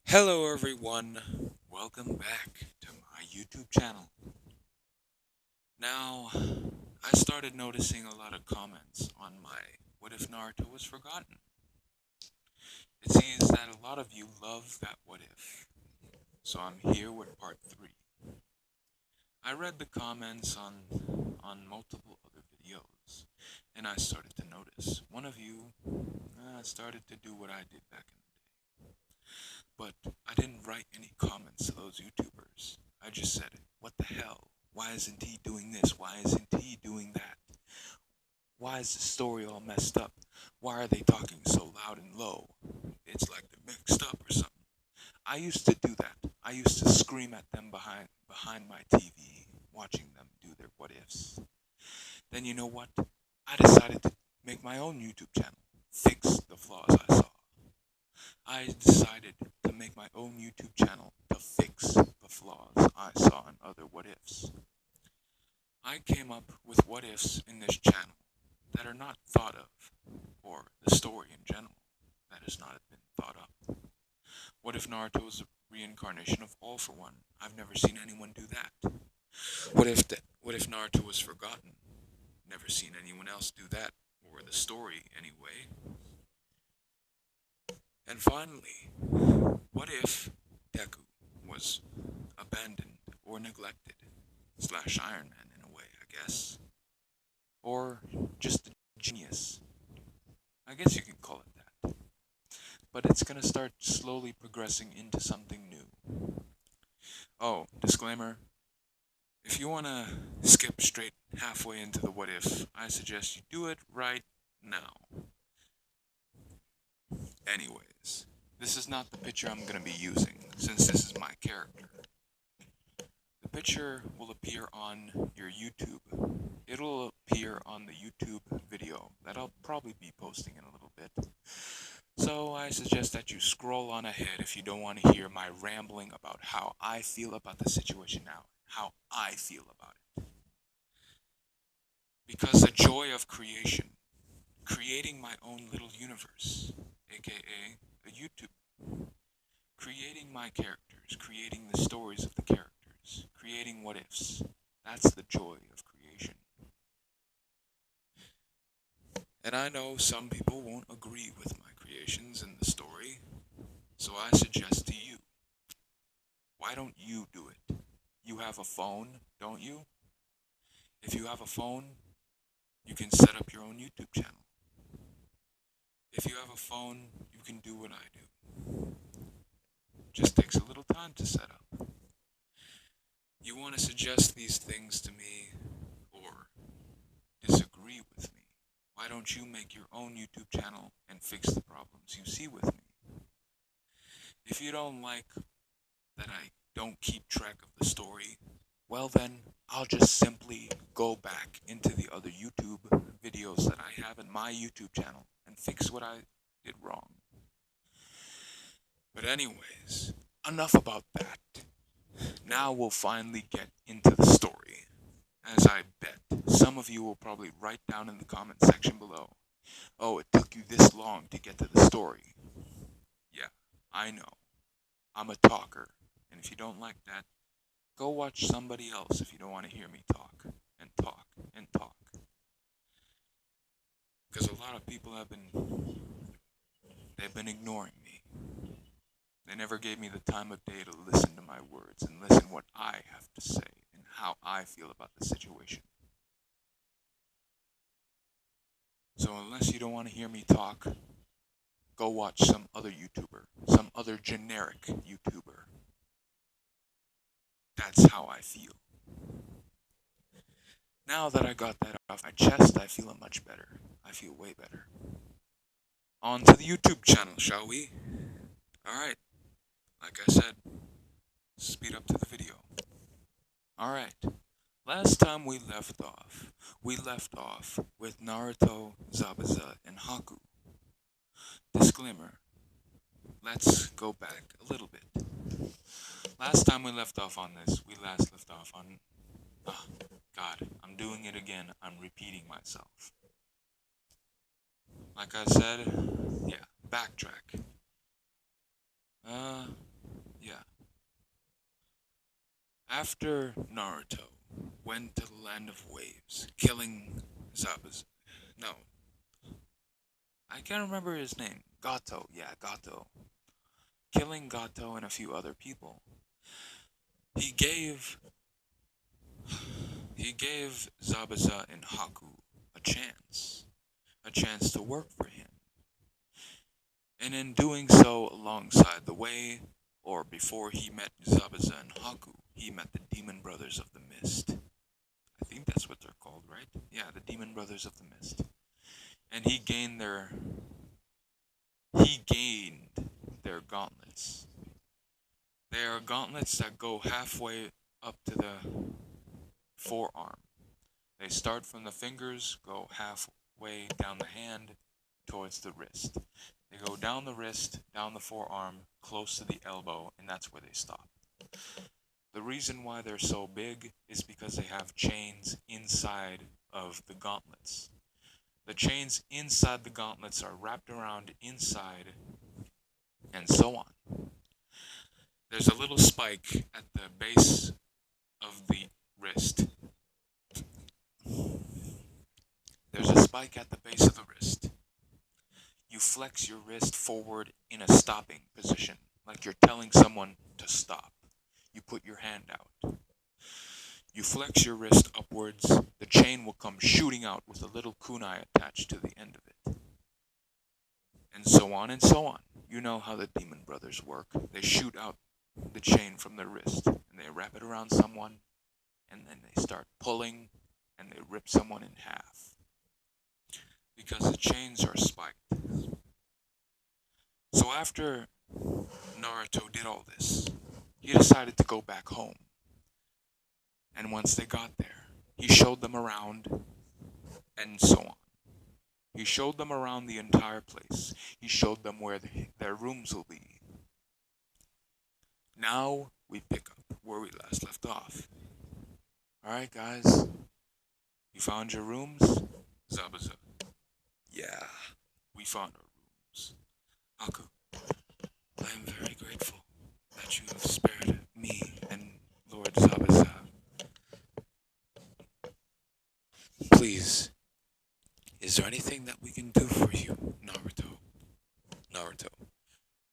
Hello everyone, welcome back to my YouTube channel. Now, I started noticing a lot of comments on my What If Naruto Was Forgotten. It seems that a lot of you love that what if, so I'm here with part 3. I read the comments on multiple other videos, and I started to notice. One of you started to do what I did back in the day. But I didn't write any comments to those YouTubers. I just said, what the hell? Why isn't he doing this? Why isn't he doing that? Why is the story all messed up? Why are they talking so loud and low? It's like they're mixed up or something. I used to do that. I used to scream at them behind my TV, watching them do their what ifs. Then you know what? I decided to make my own YouTube channel, fix the flaws I saw. I decided to make my own YouTube channel to fix the flaws I saw in other what ifs. I came up with what ifs in this channel that are not thought of, or the story in general that has not been thought up. What if Naruto is a reincarnation of All for One? I've never seen anyone do that. What if Naruto was forgotten? Never seen anyone else do that, or the story anyway. And finally, what if Deku was abandoned or neglected, slash Iron Man in a way, I guess, or just a genius? I guess you could call it that. But it's gonna start slowly progressing into something new. Oh, disclaimer. If you wanna skip straight halfway into the what if, I suggest you do it right now. Anyways, this is not the picture I'm gonna be using, since this is my character. The picture will appear on your YouTube. It'll appear on the YouTube video that I'll probably be posting in a little bit. So I suggest that you scroll on ahead if you don't want to hear my rambling about how I feel about the situation now, how I feel about it. Because the joy of creation, creating my own little universe, aka a YouTube, creating my characters, creating the stories of the characters, creating what ifs, that's the joy of creation. And I know some people won't agree with my creations in the story, so I suggest to you, why don't you do it? You have a phone, don't you? If you have a phone, you can set up your own YouTube channel. If you have a phone, you can do what I do. Just takes a little time to set up. You want to suggest these things to me or disagree with me? Why don't you make your own YouTube channel and fix the problems you see with me? If you don't like that I don't keep track of the story, well then, I'll just simply go back into the other YouTube videos that I have in my YouTube channel and fix what I did wrong. But anyways, enough about that. Now we'll finally get into the story. As I bet, some of you will probably write down in the comment section below, oh, it took you this long to get to the story. Yeah, I know. I'm a talker, and if you don't like that, go watch somebody else if you don't want to hear me talk, and talk, and talk. Because a lot of people they've been ignoring me. They never gave me the time of day to listen to my words and listen what I have to say and how I feel about the situation. So unless you don't want to hear me talk, go watch some other YouTuber, some other generic YouTuber. That's how I feel. Now that I got that off my chest, I feel much better. I feel way better. On to the YouTube channel, shall we? Alright, like I said, speed up to the video. Alright, last time we left off with Naruto, Zabuza, and Haku. Disclaimer, let's go back a little bit. Last time we left off on this, we last left off on... Oh, God, I'm doing it again. I'm repeating myself. Like I said, yeah, backtrack. After Naruto went to the land of waves, killing Zabuza. No, I can't remember his name. Gato, yeah, Gato. Killing Gato and a few other people. He gave he gave Zabuza and Haku a chance to work for him. And in doing so alongside the way, or before he met Zabuza and Haku, he met the Demon Brothers of the Mist. I think that's what they're called, right? Yeah, the Demon Brothers of the Mist. And he gained their gauntlets. They are gauntlets that go halfway up to the forearm. They start from the fingers, go halfway down the hand towards the wrist. They go down the wrist, down the forearm, close to the elbow, and that's where they stop. The reason why they're so big is because they have chains inside of the gauntlets. The chains inside the gauntlets are wrapped around inside, and so on. There's a little spike at the base of the wrist. There's a spike at the base of the wrist. You flex your wrist forward in a stopping position, like you're telling someone to stop. You put your hand out. You flex your wrist upwards, the chain will come shooting out with a little kunai attached to the end of it. And so on and so on. You know how the Demon Brothers work. They shoot out the chain from their wrist, and they wrap it around someone, and then they start pulling, and they rip someone in half. Because the chains are spiked. So after Naruto did all this, he decided to go back home. And once they got there, he showed them around, and so on. He showed them around the entire place. He showed them where their rooms will be. Now we pick up where we last left off. Alright, guys. You found your rooms? Zabuza. Yeah, we found our rooms. Haku, I am very grateful that you have spared me and Lord Zabuza. Please, is there anything that we can do for you, Naruto? Naruto.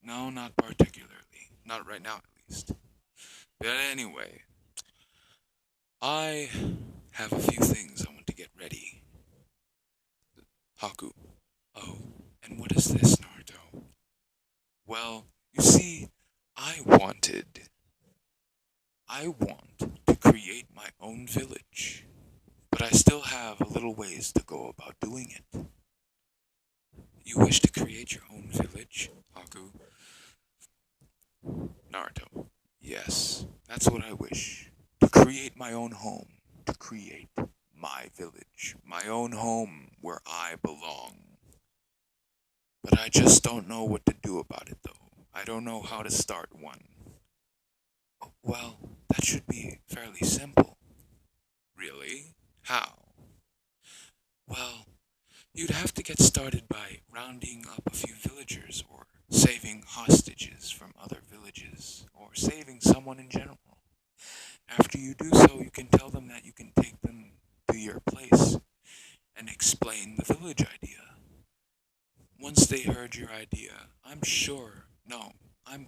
No, not particularly. Not right now, at least. But anyway, I have a few things I want to get ready. Haku. Oh, and what is this, Naruto? Well, you see, I want to create my own village. But I still have a little ways to go about doing it. You wish to create your own village, Haku? Naruto. Yes, that's what I wish. To create my own home. To create my village. My own home where I belong. But I just don't know what to do about it, though. I don't know how to start one. Well, that should be fairly simple. Really? How? Well, you'd have to get started by rounding up a few villagers, or saving hostages from other villages, or saving someone in general. After you do so, you can tell them that you can take them to your place and explain the village idea. Once they heard your idea, I'm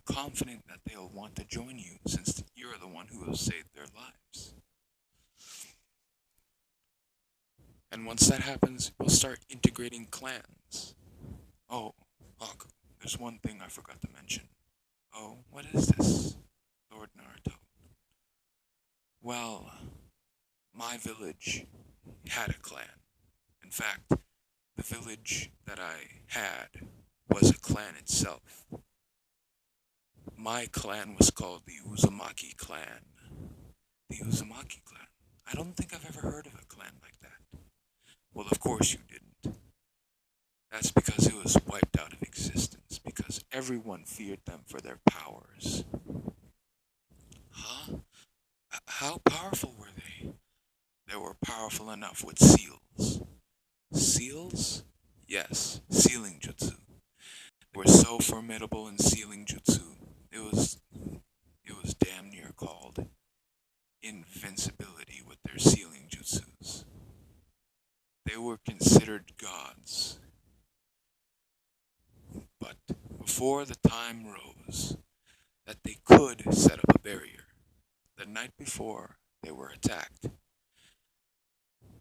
confident that they'll want to join you since you're the one who has saved their lives. And once that happens, we'll start integrating clans. Oh, Haku, there's one thing I forgot to mention. Oh, what is this, Lord Naruto? Well, my village had a clan. In fact, the village that I had was a clan itself. My clan was called the Uzumaki Clan. The Uzumaki Clan. I don't think I've ever heard of a clan like that. Well, of course you didn't. That's because it was wiped out of existence, because everyone feared them for their powers. Huh? How powerful were they? They were powerful enough with seals. Seals? Yes, sealing jutsu. They were so formidable in sealing jutsu. It was damn near called before the time rose that they could set up a barrier, the night before they were attacked,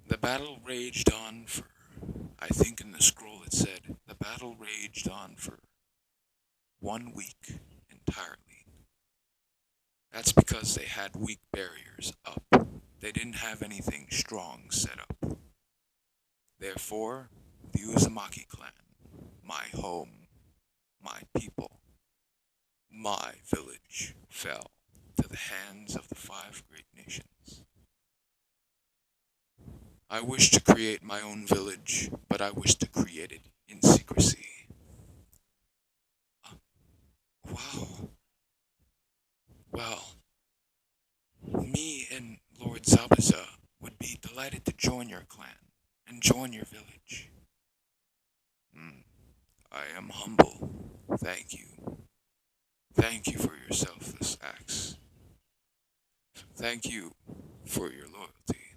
the battle raged on for, I think in the scroll it said, the battle raged on for 1 week entirely. That's because they had weak barriers up. They didn't have anything strong set up. Therefore, the Uzumaki Clan, my home, my people, my village, fell to the hands of the 5 great nations. I wish to create my own village, but I wish to create it in secrecy. Wow. Well, me and Lord Zabuza would be delighted to join your clan and join your village. I am humble. Thank you. Thank you for your selfless acts. Thank you for your loyalty.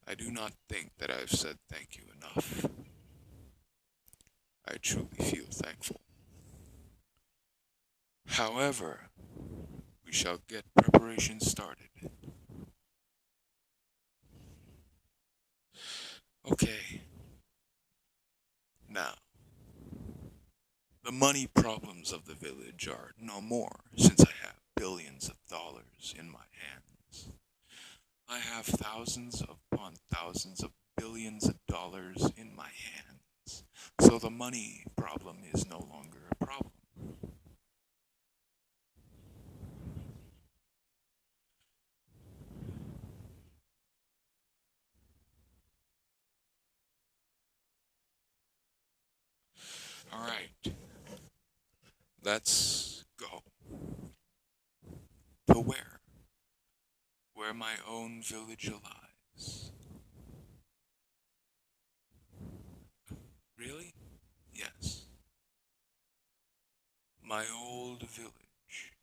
I do not think that I've said thank you enough. I truly feel thankful. However, we shall get preparations started. Okay. Now, the money problems of the village are no more since I have billions of dollars in my hands. I have thousands upon thousands of billions of dollars in my hands. So the money problem is no longer a problem. Alright, let's go. To where? Where my own village lies. Really? Yes. My old village.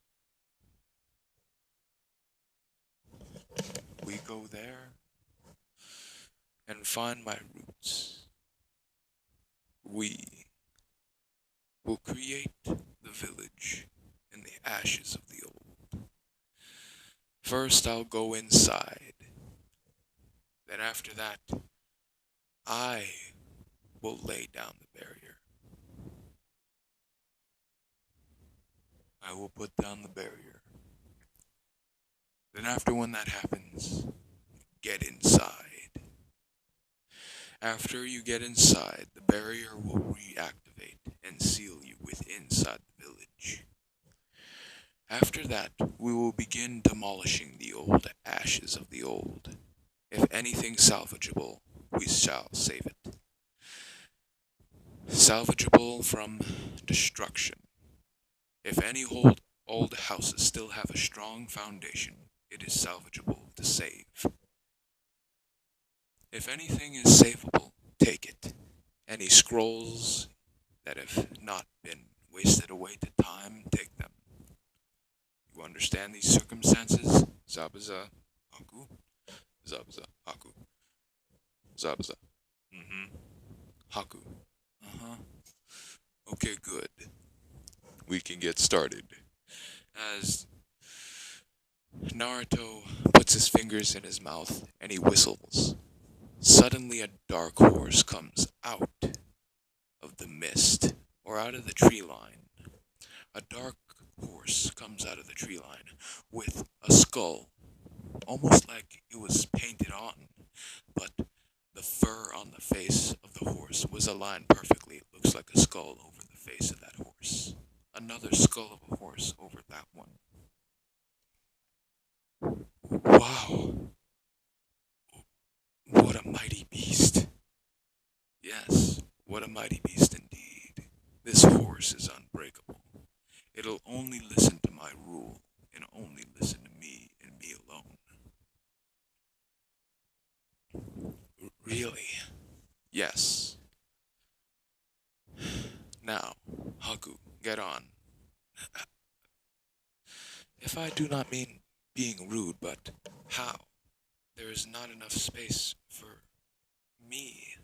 We go there and find my roots. We will create the village in the ashes of the old. First, I'll go inside. Then, after that, I will lay down the barrier. I will put down the barrier. Then, after when that happens, get inside. After you get inside, the barrier will reactivate and seal you inside the village. After that, we will begin demolishing the old ashes of the old. If anything salvageable, we shall save it. Salvageable from destruction. If any old houses still have a strong foundation, it is salvageable to save. If anything is savable, take it. Any scrolls that have not been wasted away to time, take them. You understand these circumstances? Zabuza, Haku? Zabuza, Haku. Zabuza. Haku. Okay, good. We can get started. As Naruto puts his fingers in his mouth and he whistles, suddenly a dark horse comes out of the mist, or out of the tree line. A dark horse comes out of the tree line with a skull, almost like it was painted on, but the fur on the face of the horse was aligned perfectly. It looks like a skull over the face of that horse. Another skull of a horse over that one. Wow. What a mighty beast. Yes, what a mighty beast indeed. This horse is unbreakable. It'll only listen to my rule, and only listen to me and me alone. Really? Yes. Now, Haku, get on. If I do not mean being rude, but how? There is not enough space for me.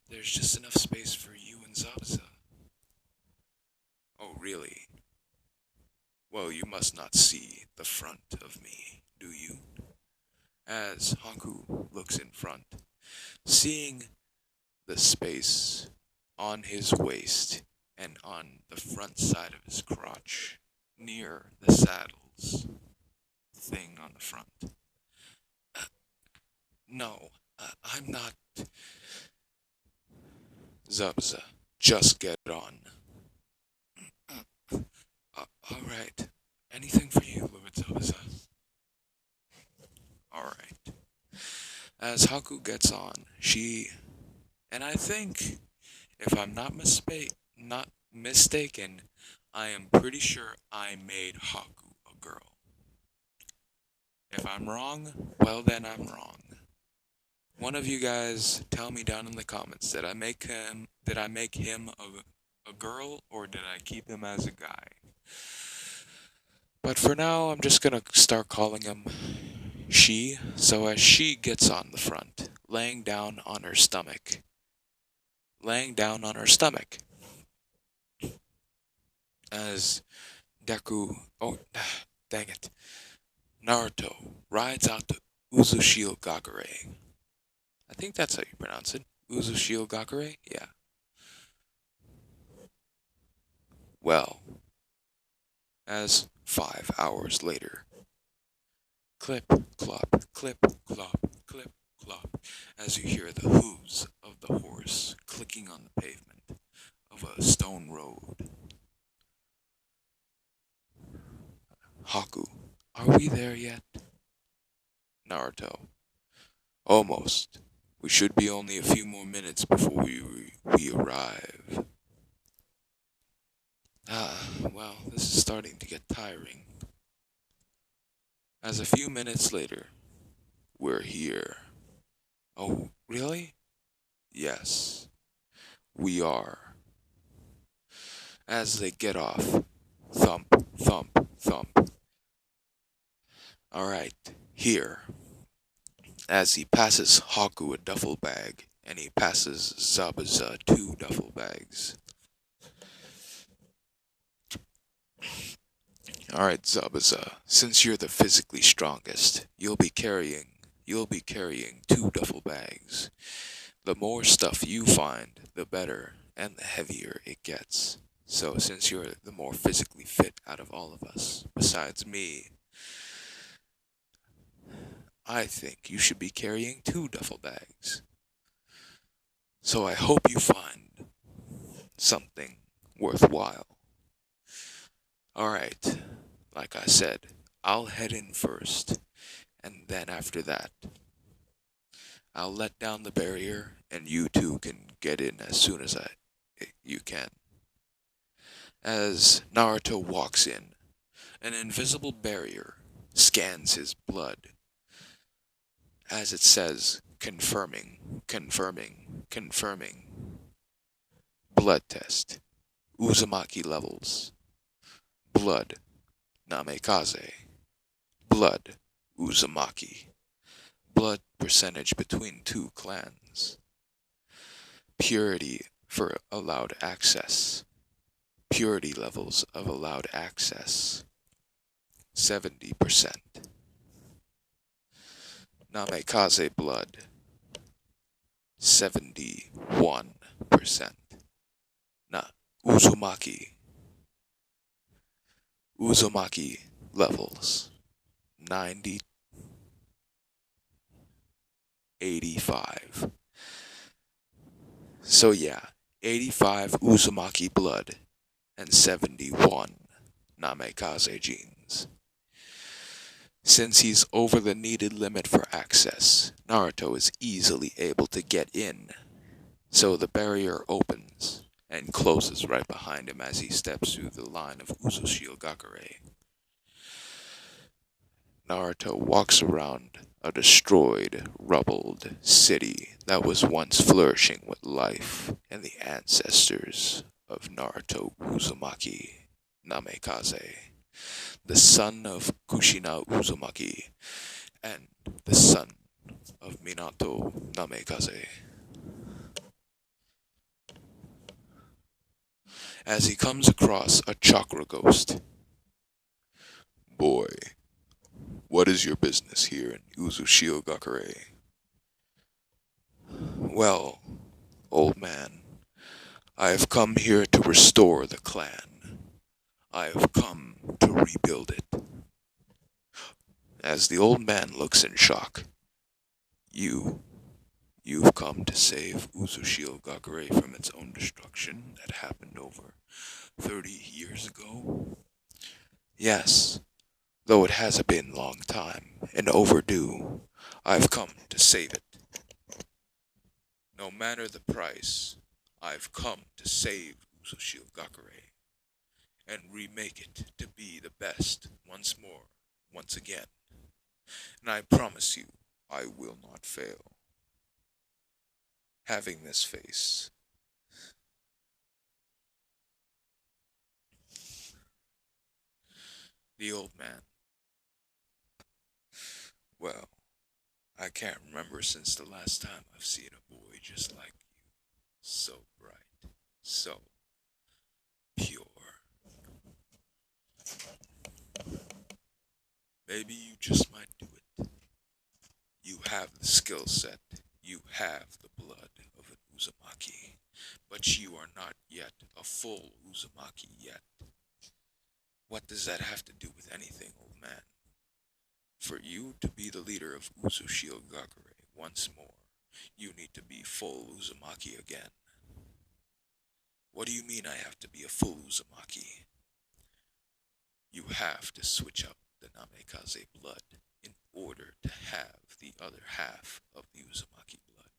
There's just enough space for you and Zabuza. really? Well, you must not see the front of me, do you? As Haku looks in front, seeing the space on his waist and on the front side of his crotch, near the saddles thing on the front. No, I'm not. Zubza, just get on. Alright. Anything for you, Lord Zubza? Alright. As Haku gets on, and I think, if I'm not mistaken, I am pretty sure I made Haku a girl. If I'm wrong, well then I'm wrong. One of you guys tell me down in the comments, did I make him a girl, or did I keep him as a guy? But for now, I'm just gonna start calling him she. So as she gets on the front, laying down on her stomach, as oh, dang it, Naruto rides out the Uzushiogakure. I think that's how you pronounce it. Uzushiogakure? Yeah. Well, as 5 hours later, clip, clop, clip, clop, clip, clop, as you hear the hooves of the horse clicking on the pavement of a stone road. Haku, are we there yet? Naruto, almost. We should be only a few more minutes before we arrive. Well, this is starting to get tiring. As a few minutes later, we're here. Oh, really? Yes, we are. As they get off, thump, thump, thump. Alright, here. As he passes Haku a duffel bag, and he passes Zabuza 2 duffel bags. Alright, Zabuza, since you're the physically strongest, you'll be carrying 2 duffel bags. The more stuff you find, the better, and the heavier it gets. So since you're the more physically fit out of all of us, besides me, I think you should be carrying 2 duffel bags. So I hope you find something worthwhile. Alright, like I said, I'll head in first, and then after that, I'll let down the barrier, and you two can get in as soon as you can. As Naruto walks in, an invisible barrier scans his blood, as it says, confirming, confirming, confirming. Blood test. Uzumaki levels. Blood. Namikaze. Blood. Uzumaki. Blood percentage between 2 clans. Purity for allowed access. Purity levels of allowed access. 70%. Namikaze blood. 71%. Uzumaki. Uzumaki levels. 90. 85. So yeah, 85 Uzumaki blood and 71 Namikaze genes. Since he's over the needed limit for access, Naruto is easily able to get in. So the barrier opens and closes right behind him as he steps through the line of Uzushiogakure. Naruto walks around a destroyed, rubbled city that was once flourishing with life and the ancestors of Naruto Uzumaki Namikaze, the son of Kushina Uzumaki, and the son of Minato Namikaze. as he comes across a chakra ghost. Boy, what is your business here in Uzushio-gakure? Well, old man, I have come here to restore the clan. I have come to rebuild it. As the old man looks in shock, you, you've come to save Uzushio-gakure from its own destruction that happened over 30 years ago? Yes, though it has been a long time and overdue, I've come to save it. No matter the price, I've come to save Uzushio-gakure and remake it to be the best once more, once again. And I promise you, I will not fail. Having this face, the old man. Well, I can't remember since the last time I've seen a boy just like you. So bright, so pure. Maybe you just might do it. You have the skill set. You have the blood of an Uzumaki. But you are not yet a full Uzumaki yet. What does that have to do with anything, old man? For you to be the leader of Uzushio-gakure once more, you need to be full Uzumaki again. What do you mean I have to be a full Uzumaki? You have to switch up the Namikaze blood in order to have the other half of the Uzumaki blood.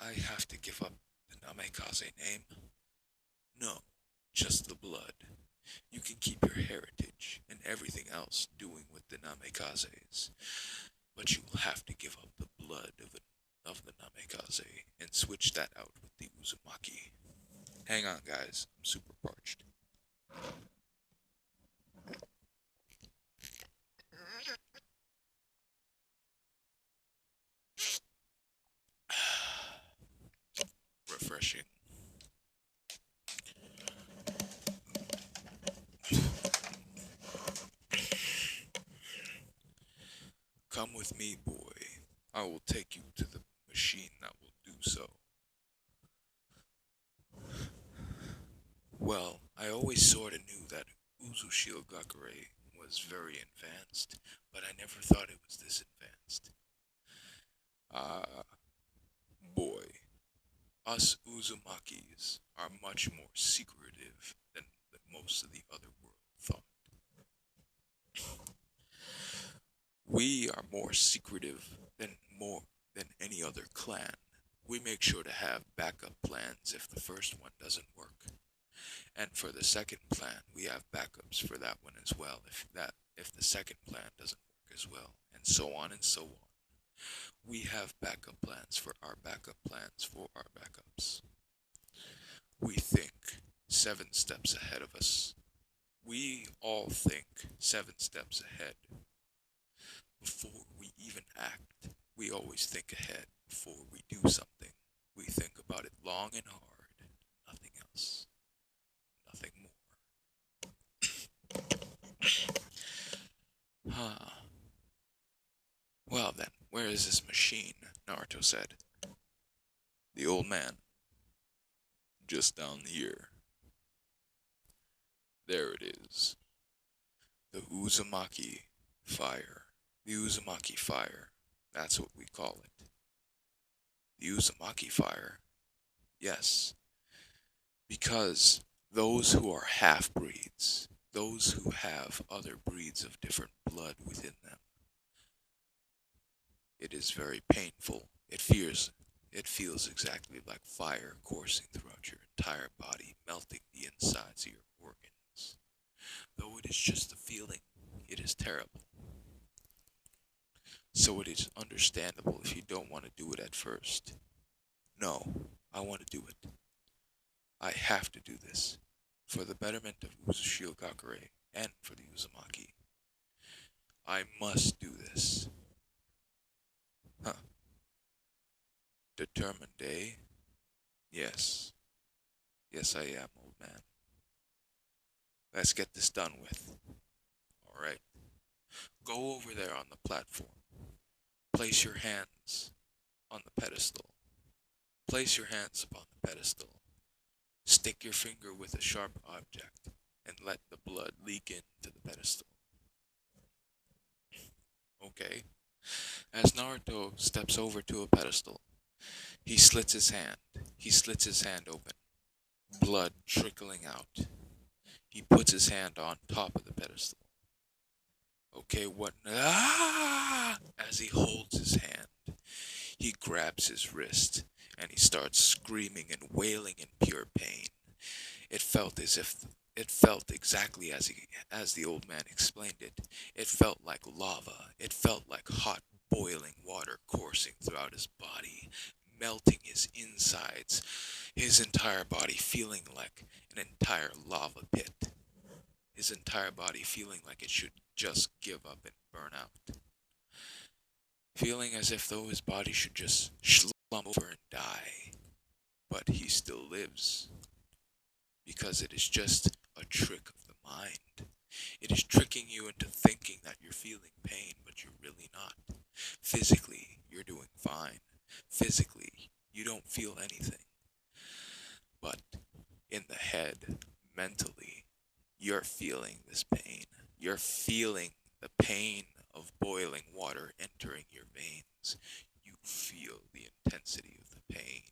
I have to give up the Namikaze name? No, just the blood. You can keep your heritage and everything else doing with the Namikazes, but you will have to give up the blood of the Namikaze and switch that out with the Uzumaki. Hang on, guys. I'm super parched. Refreshing. Come with me, boy. I will take you to the machine that will do so. Well, I always sort of knew that Uzushio-gakure was very advanced, but I never thought it was this advanced. Ah, boy. Us Uzumakis are much more secretive than most of the other world thought. We are more secretive than any other clan. We make sure to have backup plans if the first one doesn't work. And for the second plan, we have backups for that one as well if the second plan doesn't work as well, and so on and so on. We have backup plans for our backup plans for our backups. We think 7 steps ahead of us. We all think 7 steps ahead. Before we even act, we always think ahead before we do something. We think about it long and hard. Nothing else. Nothing more. Huh. Well then, where is this machine? Naruto said. The old man. Just down here. There it is. The Uzumaki fire. The Uzumaki fire. That's what we call it. The Uzumaki fire. Yes. Because those who are half-breeds, those who have other breeds of different blood within them, it is very painful. It feels exactly like fire coursing throughout your entire body, melting the insides of your organs. Though it is just a feeling, it is terrible. So it is understandable if you don't want to do it at first. No, I want to do it. I have to do this. For the betterment of Uzushio-gakure and for the Uzumaki. I must do this. Huh. Determined, eh? Yes. Yes, I am, old man. Let's get this done with. Alright. Go over there on the platform. Place your hands on the pedestal. Place your hands upon the pedestal. Stick your finger with a sharp object and let the blood leak into the pedestal. Okay. As Naruto steps over to a pedestal, he slits his hand. He slits his hand open. Blood trickling out. He puts his hand on top of the pedestal. Okay, what? Ah! As he holds his hand, he grabs his wrist and he starts screaming and wailing in pure pain. It felt as if it felt exactly as the old man explained it. It felt like lava. It felt like hot boiling water coursing throughout his body, melting his insides, his entire body feeling like an entire lava pit. His entire body feeling like it should just give up and burn out. Feeling as if though his body should just slump over and die. But he still lives. Because it is just a trick of the mind. It is tricking you into thinking that you're feeling pain, but you're really not. Physically, you're doing fine. Physically, you don't feel anything. But in the head, mentally, you're feeling this pain. You're feeling the pain of boiling water entering your veins. You feel the intensity of the pain.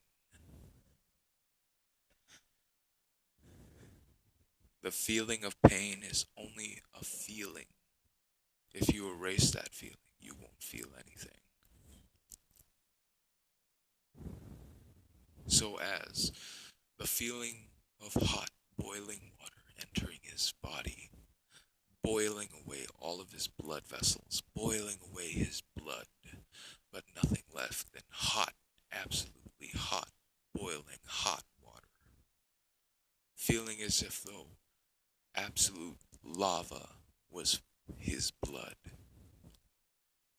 The feeling of pain is only a feeling. If you erase that feeling, you won't feel anything. So as the feeling of hot, boiling water entering his body, boiling away all of his blood vessels, boiling away his blood, but nothing left than hot, absolutely hot, boiling hot water. Feeling as if though absolute lava was his blood.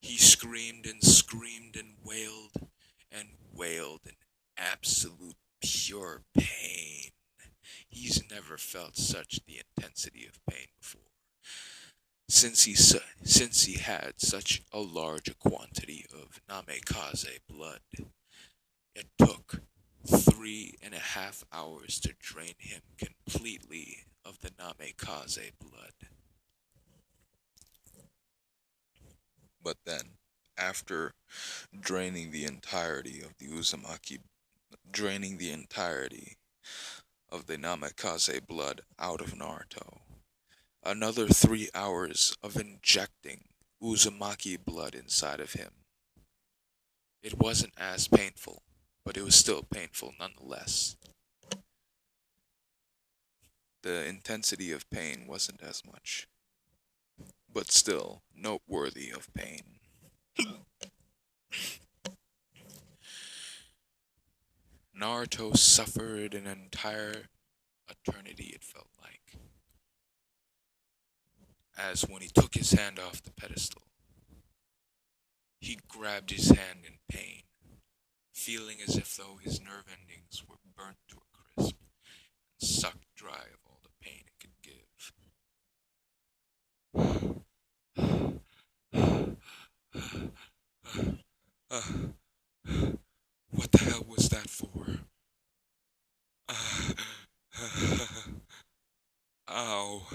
He screamed and wailed in absolute pure pain. He's never felt such the intensity of pain before. Since he had such a large quantity of Namikaze blood, it took 3.5 hours to drain him completely of the Namikaze blood. But then, after draining the entirety of the Namikaze blood out of Naruto, another 3 hours of injecting Uzumaki blood inside of him. It wasn't as painful, but it was still painful nonetheless. The intensity of pain wasn't as much, but still noteworthy of pain. Naruto suffered an entire eternity, it felt like. As when he took his hand off the pedestal, he grabbed his hand in pain, feeling as if though his nerve endings were burnt to a crisp and sucked dry of all the pain it could give. What the hell was that for? Ow.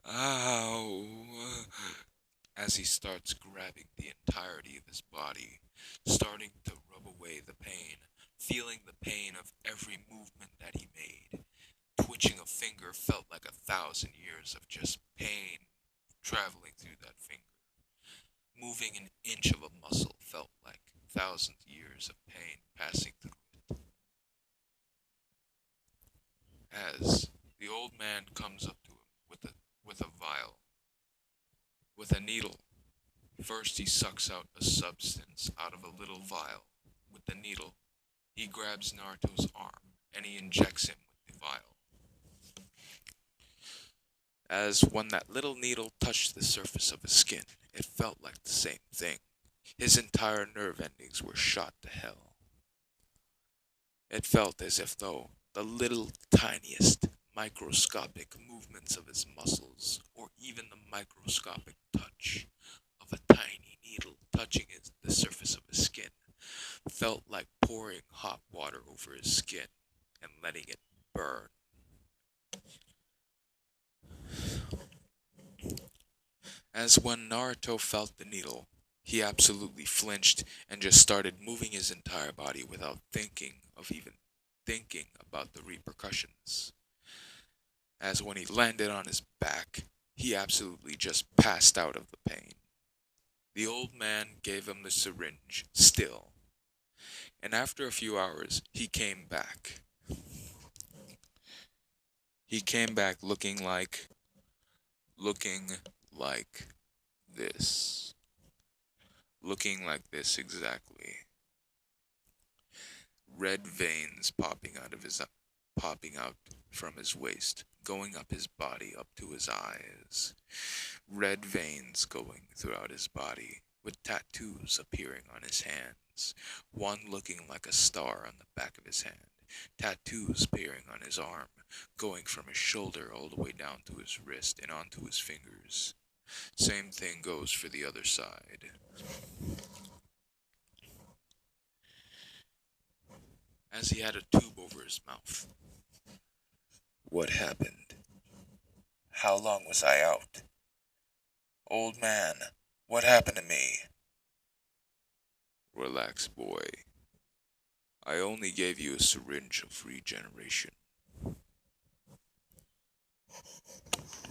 Ow. As he starts grabbing the entirety of his body, starting to rub away the pain, feeling the pain of every movement that he made. Twitching a finger felt like 1,000 years of just pain traveling through that finger. Moving an inch of a muscle felt like 1,000 years of pain passing through it. As the old man comes up to him with a vial, with a needle. First he sucks out a substance out of a little vial. With the needle, he grabs Naruto's arm and he injects him with the vial. As when that little needle touched the surface of his skin, it felt like the same thing. His entire nerve endings were shot to hell. It felt as if though the little tiniest microscopic movements of his muscles, or even the microscopic touch of a tiny needle touching the surface of his skin, felt like pouring hot water over his skin and letting it burn. As when Naruto felt the needle, he absolutely flinched and just started moving his entire body without thinking about the repercussions. As when he landed on his back, he absolutely just passed out of the pain. The old man gave him the syringe, still, and after a few hours, he came back. He came back looking like this. Looking like this exactly. Red veins popping out from his waist, going up his body up to his eyes. Red veins going throughout his body, with tattoos appearing on his hands, one looking like a star on the back of his hand, tattoos appearing on his arm, going from his shoulder all the way down to his wrist and onto his fingers. Same thing goes for the other side. As he had a tube over his mouth. What happened? How long was I out? Old man, what happened to me? Relax, boy. I only gave you a syringe of regeneration.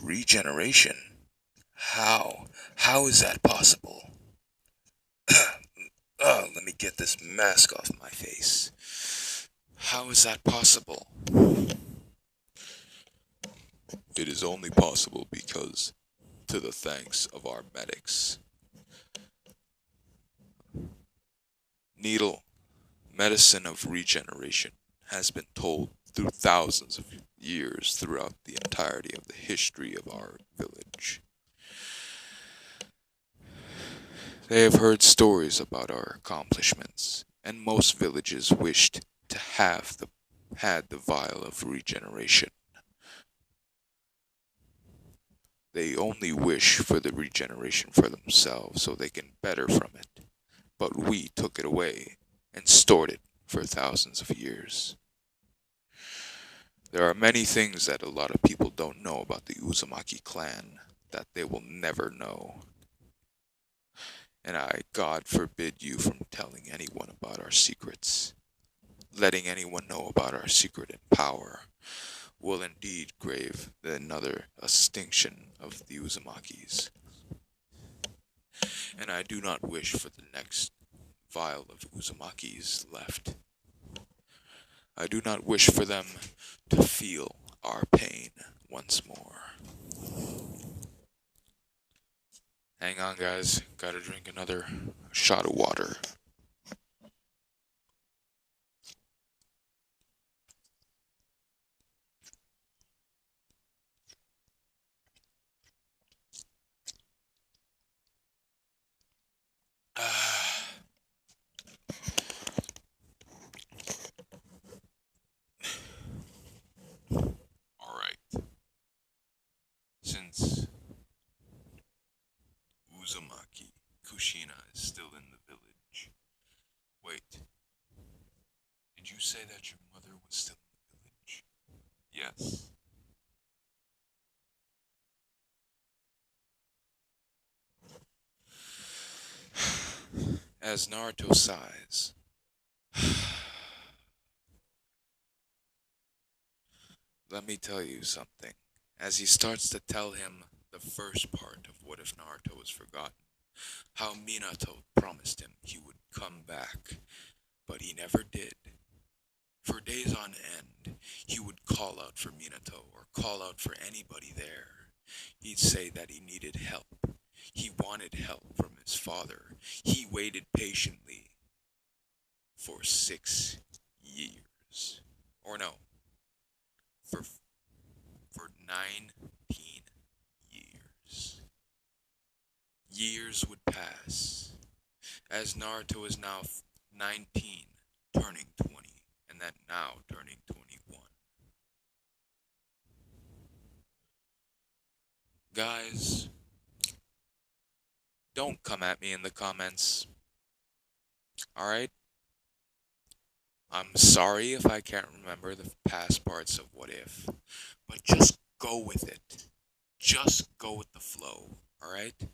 Regeneration? How? How is that possible? Let me get this mask off my face. How is that possible? It is only possible because, to the thanks of our medics. Needle, medicine of regeneration, has been told through thousands of years throughout the entirety of the history of our village. They have heard stories about our accomplishments, and most villages wished to had the vial of regeneration. They only wish for the regeneration for themselves so they can better from it. But we took it away and stored it for thousands of years. There are many things that a lot of people don't know about the Uzumaki clan that they will never know. And I, God forbid you from telling anyone about our secrets. Letting anyone know about our secret and power will indeed grave another extinction of the Uzumakis. And I do not wish for the next vial of Uzumakis left. I do not wish for them to feel our pain once more. Hang on, guys. Gotta drink another shot of water. Alright. Since Uzumaki Kushina is still in the village. Wait. Did you say that your mother was still in the village? Yes. As Naruto sighs. Let me tell you something. As he starts to tell him the first part of What If Naruto Was Forgotten, how Minato promised him he would come back, but he never did. For days on end, he would call out for Minato or call out for anybody there. He'd say that he needed help. He wanted help from his father. He waited patiently for 6 years. Or no, for 19 years. Years would pass, as Naruto is now 19, turning 20, and and then now turning 21. Guys, don't come at me in the comments, alright? I'm sorry if I can't remember the past parts of What If, but just go with it. Just go with the flow, alright?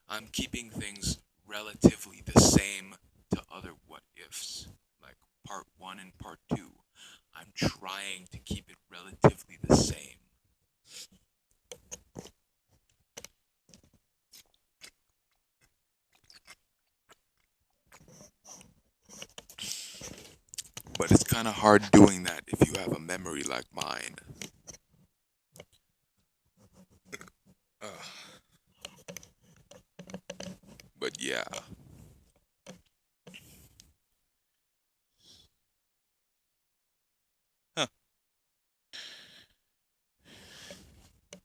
I'm keeping things relatively the same to other What Ifs, like part 1 and part 2. I'm trying to keep it relatively the same. But it's kind of hard doing that if you have a memory like mine. But yeah. Huh.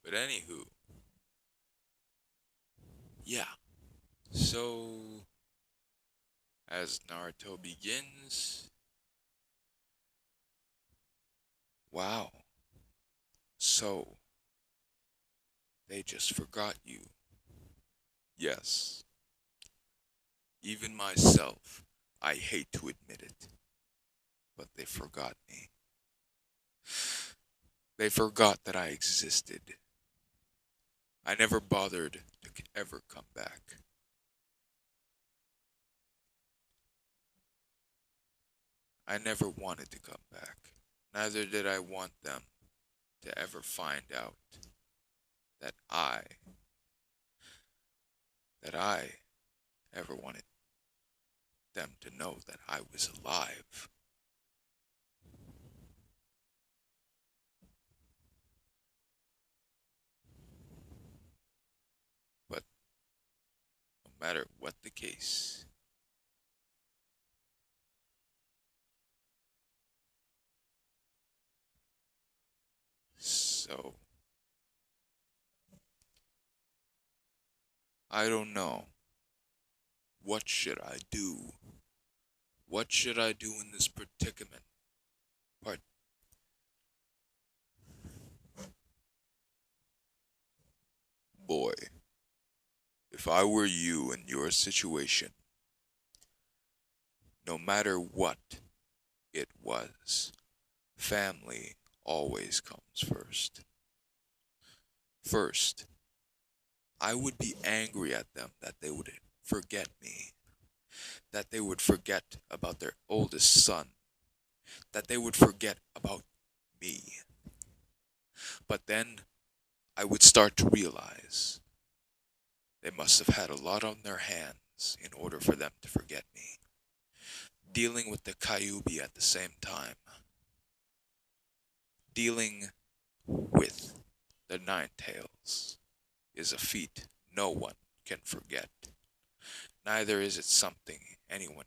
But anywho, yeah. So, as Naruto begins, wow. So, they just forgot you. Yes. Even myself, I hate to admit it, but they forgot me. They forgot that I existed. I never bothered to ever come back. I never wanted to come back. Neither did I want them to ever find out that I ever wanted them to know that I was alive. But no matter what the case, so I don't know. What should I do? What should I do in this predicament? Part boy, if I were you in your situation, no matter what it was, family always comes first. First, I would be angry at them that they would forget me, that they would forget about their oldest son, that they would forget about me. But then I would start to realize they must have had a lot on their hands in order for them to forget me. Dealing with the Kyuubi at the same time. Dealing with the Nine Tails is a feat no one can forget. Neither is it something anyone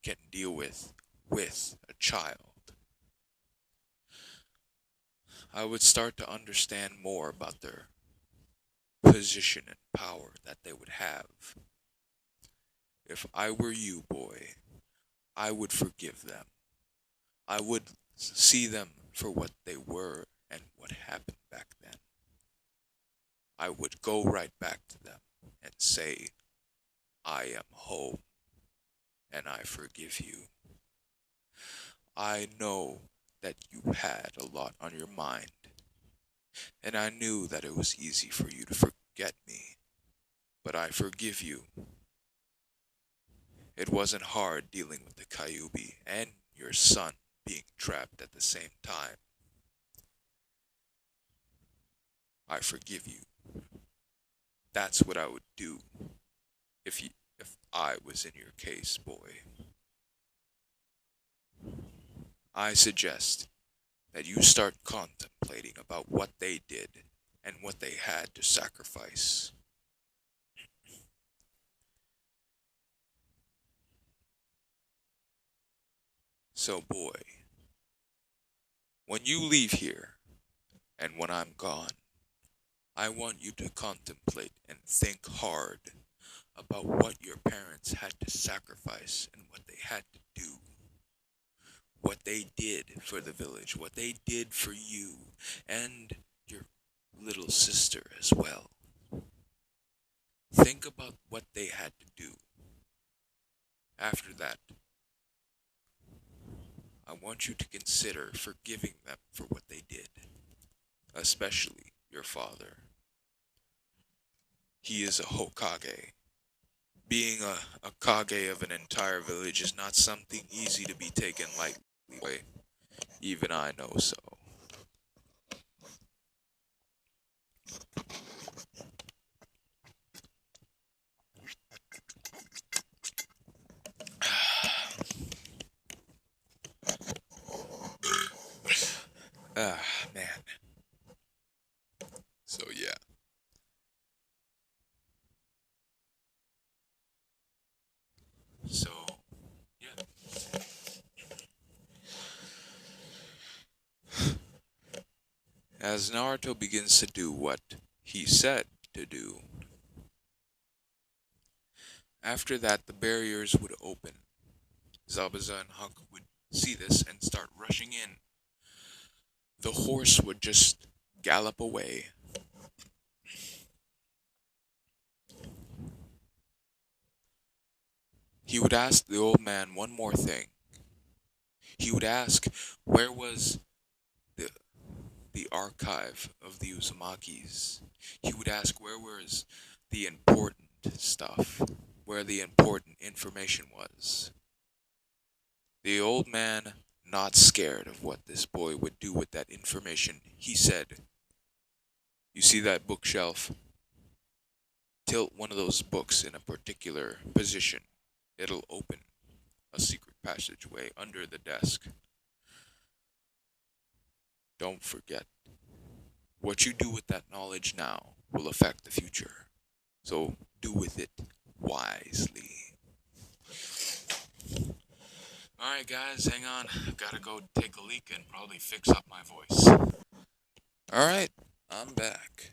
can deal with a child. I would start to understand more about their position and power that they would have. If I were you, boy, I would forgive them. I would see them for what they were and what happened back then. I would go right back to them and say, I am home and I forgive you. I know that you had a lot on your mind, and I knew that it was easy for you to forget me, but I forgive you. It wasn't hard dealing with the Kyuubi and your son being trapped at the same time. I forgive you. That's what I would do if I was in your case, boy. I suggest that you start contemplating about what they did and what they had to sacrifice. So, boy, when you leave here and when I'm gone, I want you to contemplate and think hard about what your parents had to sacrifice and what they had to do. what they did for the village, what they did for you, and your little sister as well. Think about what they had to do. After that, I want you to consider forgiving them for what they did, especially your father. He is a Hokage. Being a Kage of an entire village is not something easy to be taken lightly. Even I know so. Ah, man. So yeah. So, yeah. As Naruto begins to do what he said to do, after that the barriers would open. Zabuza and Huck would see this and start rushing in. The horse would just gallop away. He would ask the old man one more thing. He would ask where was the the archive of the Uzumakis. He would ask where was the important stuff, where the important information was. The old man, not scared of what this boy would do with that information, he said, "You see that bookshelf? Tilt one of those books in a particular position. It'll open a secret passageway under the desk. Don't forget, what you do with that knowledge now will affect the future. So do with it wisely." Alright guys, hang on. I've gotta go take a leak and probably fix up my voice. Alright, I'm back.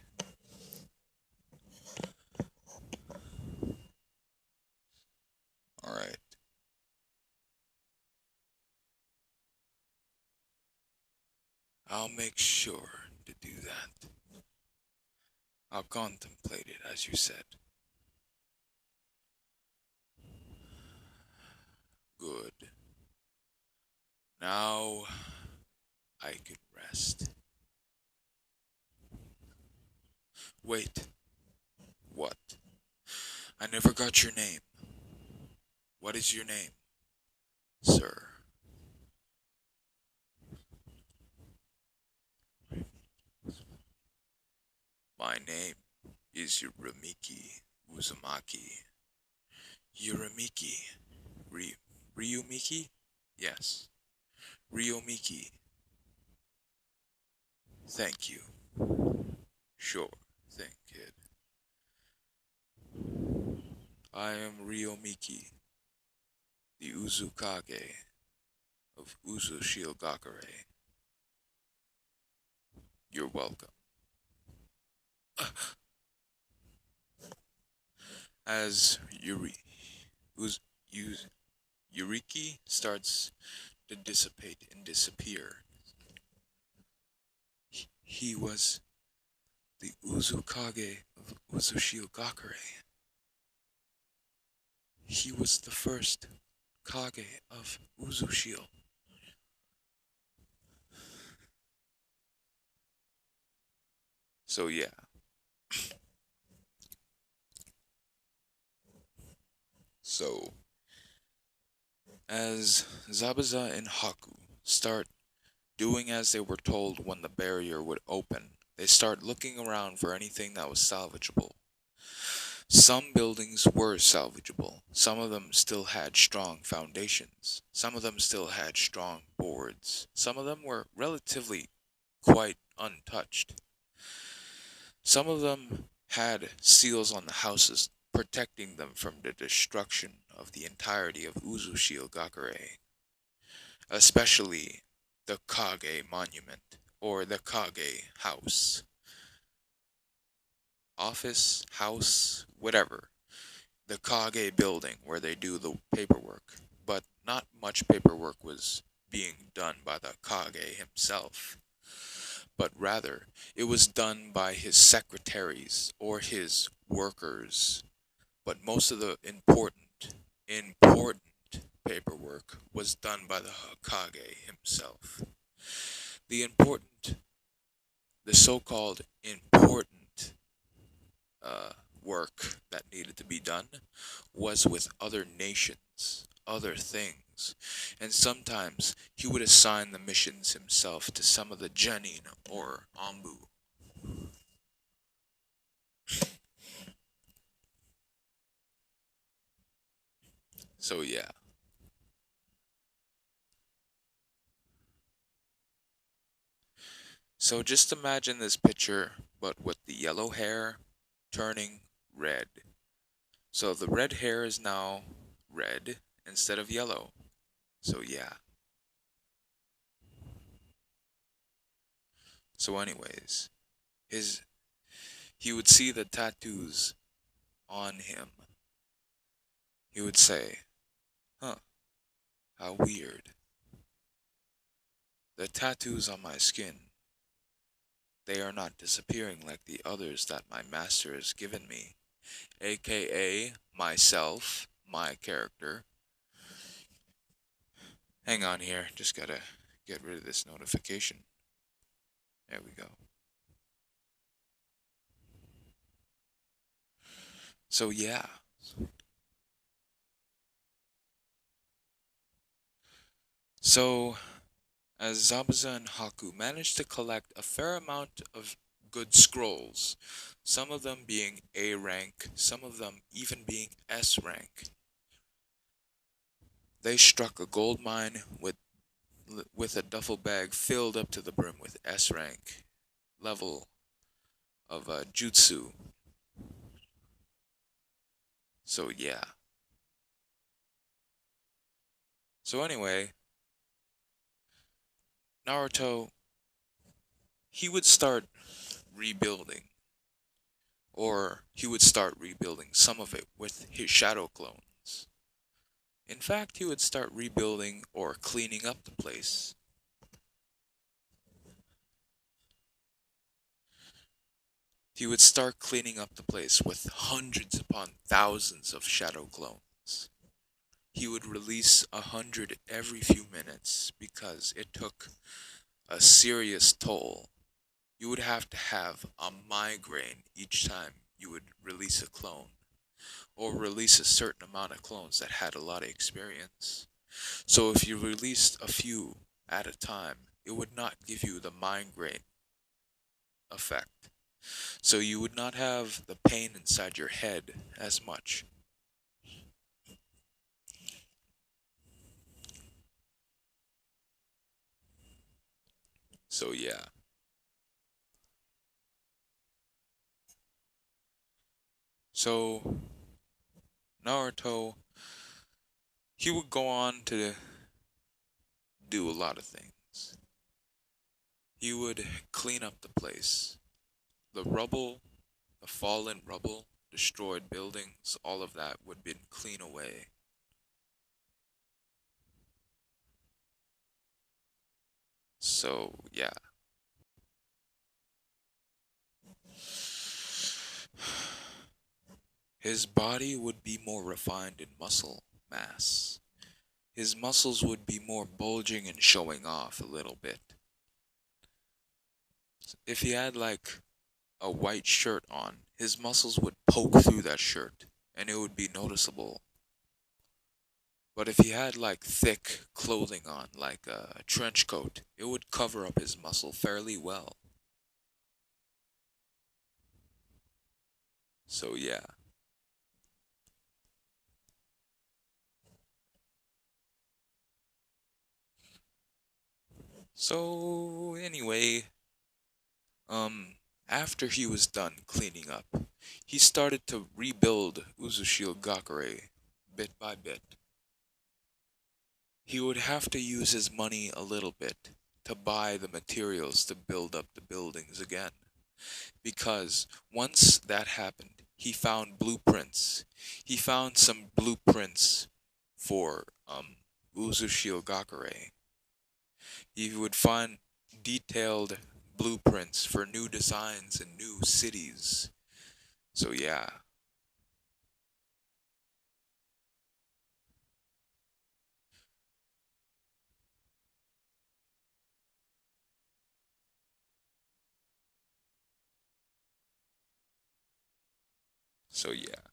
Alright. I'll make sure to do that. I'll contemplate it as you said. Good. Now I can rest. Wait. What? I never got your name. What is your name, sir? My name is Yuramiki Uzumaki. Yuramiki. Ryumiki? Yes. Ryumiki. Thank you. Sure thing, kid. I am Ryomiki, the Uzukage of Uzushigakure. You're welcome. As Yuriki starts to dissipate and disappear, he was the Uzukage of Uzushigakure. He was the first Kage of Uzushio. So yeah. So, as Zabuza and Haku start doing as they were told when the barrier would open, they start looking around for anything that was salvageable. Some buildings were salvageable. Some of them still had strong foundations. Some of them still had strong boards. Some of them were relatively quite untouched. Some of them had seals on the houses protecting them from the destruction of the entirety of Uzushigakure, especially the Kage Monument, or the Kage House. Office, house, whatever. The Kage building where they do the paperwork. But not much paperwork was being done by the Kage himself, but rather it was done by his secretaries or his workers. But most of the important paperwork was done by the Hokage himself. The important, the so-called important work that needed to be done was with other nations, other things, and sometimes he would assign the missions himself to some of the genin or Ambu. So yeah. So just imagine this picture, but with the yellow hair turning red. So the red hair is now red instead of yellow. So yeah. So anyways, his he would see the tattoos on him. He would say, "Huh, how weird. The tattoos on my skin, they are not disappearing like the others that my master has given me, aka myself, my character." Hang on here, just gotta get rid of this notification. There we go. So yeah. So as Zabuza and Haku managed to collect a fair amount of good scrolls, some of them being A rank, some of them even being S rank, they struck a gold mine with a duffel bag filled up to the brim with S rank level of jutsu. So yeah. So anyway, Naruto, he would start rebuilding, or he would start rebuilding some of it with his shadow clones. In fact, he would start rebuilding or cleaning up the place. He would start cleaning up the place with hundreds upon thousands of shadow clones. He would release 100 every few minutes because it took a serious toll. You would have to have a migraine each time you would release a clone, or release a certain amount of clones that had a lot of experience. So if you released a few at a time, it would not give you the migraine effect. So you would not have the pain inside your head as much. So yeah. So Naruto, he would go on to do a lot of things. He would clean up the place. The rubble, the fallen rubble, destroyed buildings, all of that would be clean away. So yeah. His body would be more refined in muscle mass. His muscles would be more bulging and showing off a little bit. If he had like a white shirt on, his muscles would poke through that shirt and it would be noticeable. But if he had like thick clothing on, like a trench coat, it would cover up his muscle fairly well. So yeah. So anyway, after he was done cleaning up, he started to rebuild Uzushigakure bit by bit. He would have to use his money a little bit to buy the materials to build up the buildings again. Because once that happened, he found blueprints. He found some blueprints for Uzushigakure. You would find detailed blueprints for new designs and new cities. So yeah. So yeah.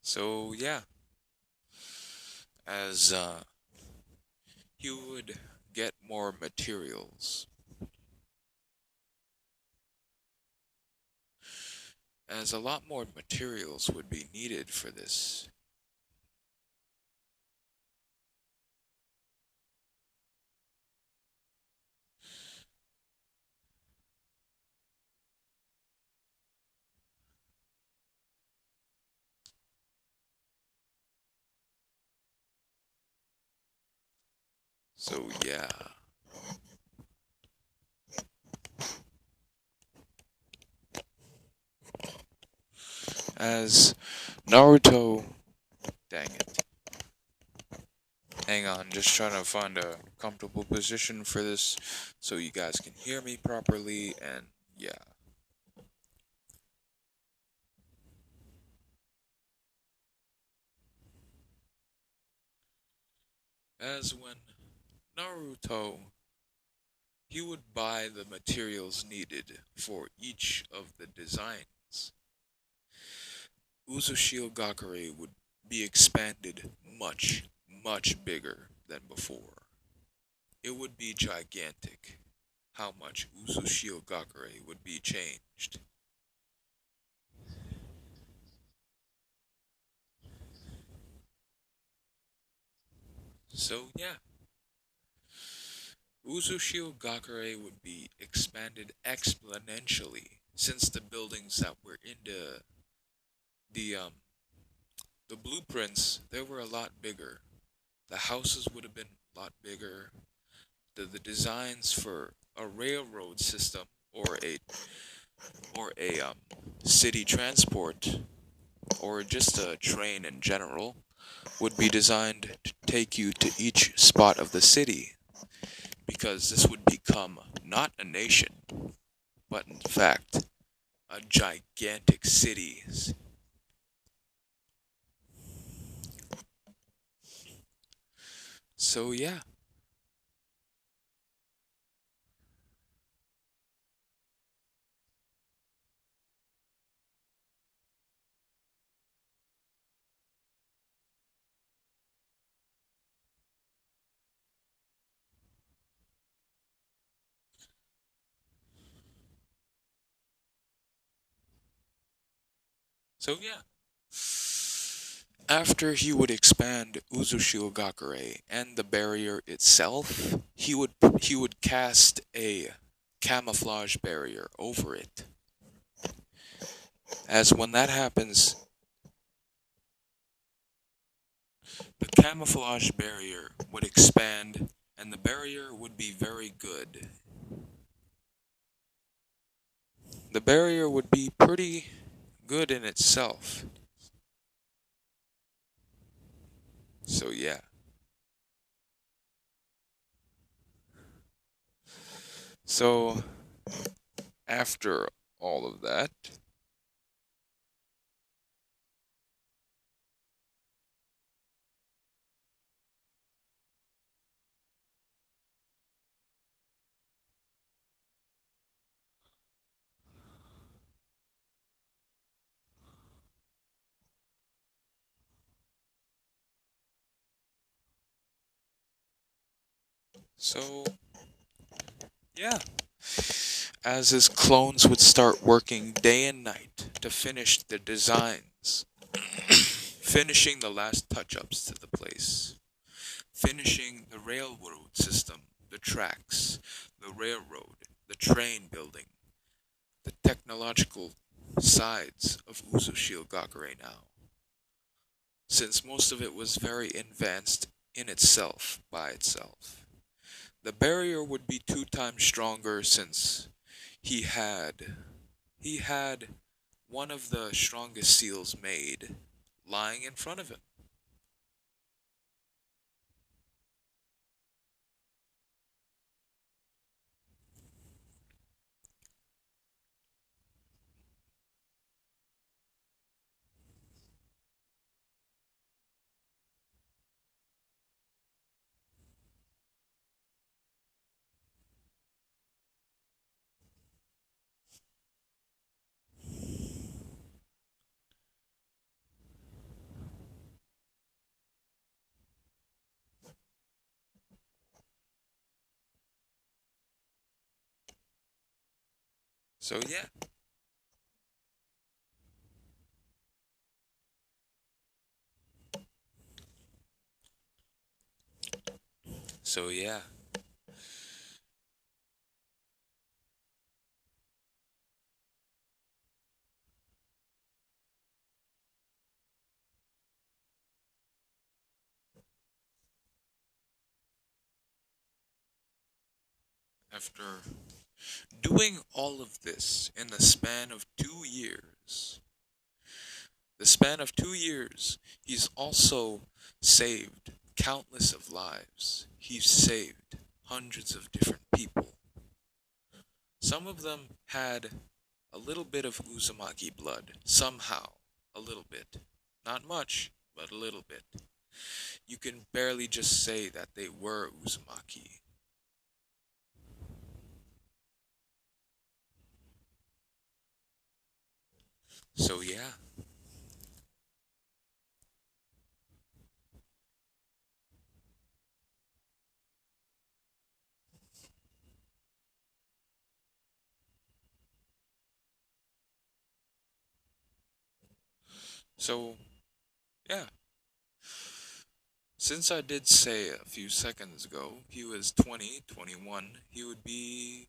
So yeah, as you would get more materials, as a lot more materials would be needed for this. So yeah, as Naruto, dang it. Hang on, just trying to find a comfortable position for this so you guys can hear me properly and yeah. As when Naruto, he would buy the materials needed for each of the designs. Uzushiogakure would be expanded much, much bigger than before. It would be gigantic how much Uzushiogakure would be changed. So yeah, Uzushiogakure would be expanded exponentially since the buildings that were in the the blueprints they were a lot bigger. The houses would have been a lot bigger. The designs for a railroad system or a city transport or just a train in general would be designed to take you to each spot of the city because this would become not a nation but in fact a gigantic city. So yeah. So yeah. After he would expand Uzushigakure and the barrier itself, he would cast a camouflage barrier over it. As when that happens, the camouflage barrier would expand and the barrier would be very good. The barrier would be pretty good in itself. So yeah. So after all of that, so yeah, as his clones would start working day and night to finish the designs, finishing the last touch ups to the place, finishing the railroad system, the tracks, the railroad, the train building, the technological sides of Uzushigakure now, since most of it was very advanced in itself by itself. The barrier would be 2 times stronger since he had he had one of the strongest seals made lying in front of him. So yeah. So yeah. After doing all of this in the span of 2 years, he's also saved countless of lives. He's saved hundreds of different people. Some of them had a little bit of Uzumaki blood, somehow. A little bit. Not much, but a little bit. You can barely just say that they were Uzumaki. So yeah. So yeah. Since I did say a few seconds ago he was 20, 21, he would be,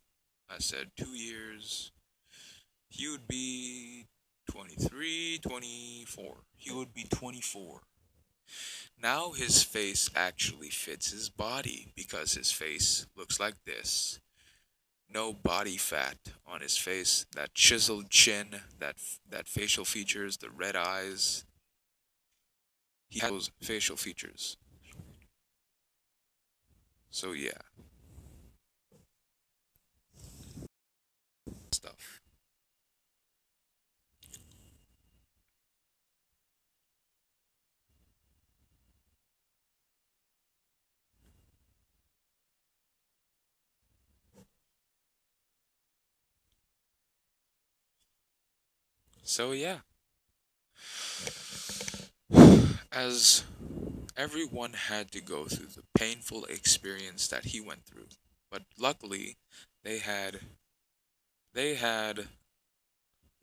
I said 2 years, he would be 23, 24. He would be 24. Now his face actually fits his body because his face looks like this. No body fat on his face, that chiseled chin, that facial features, the red eyes. He has those facial features. So yeah, stuff. So yeah, as everyone had to go through the painful experience that he went through, but luckily they had they had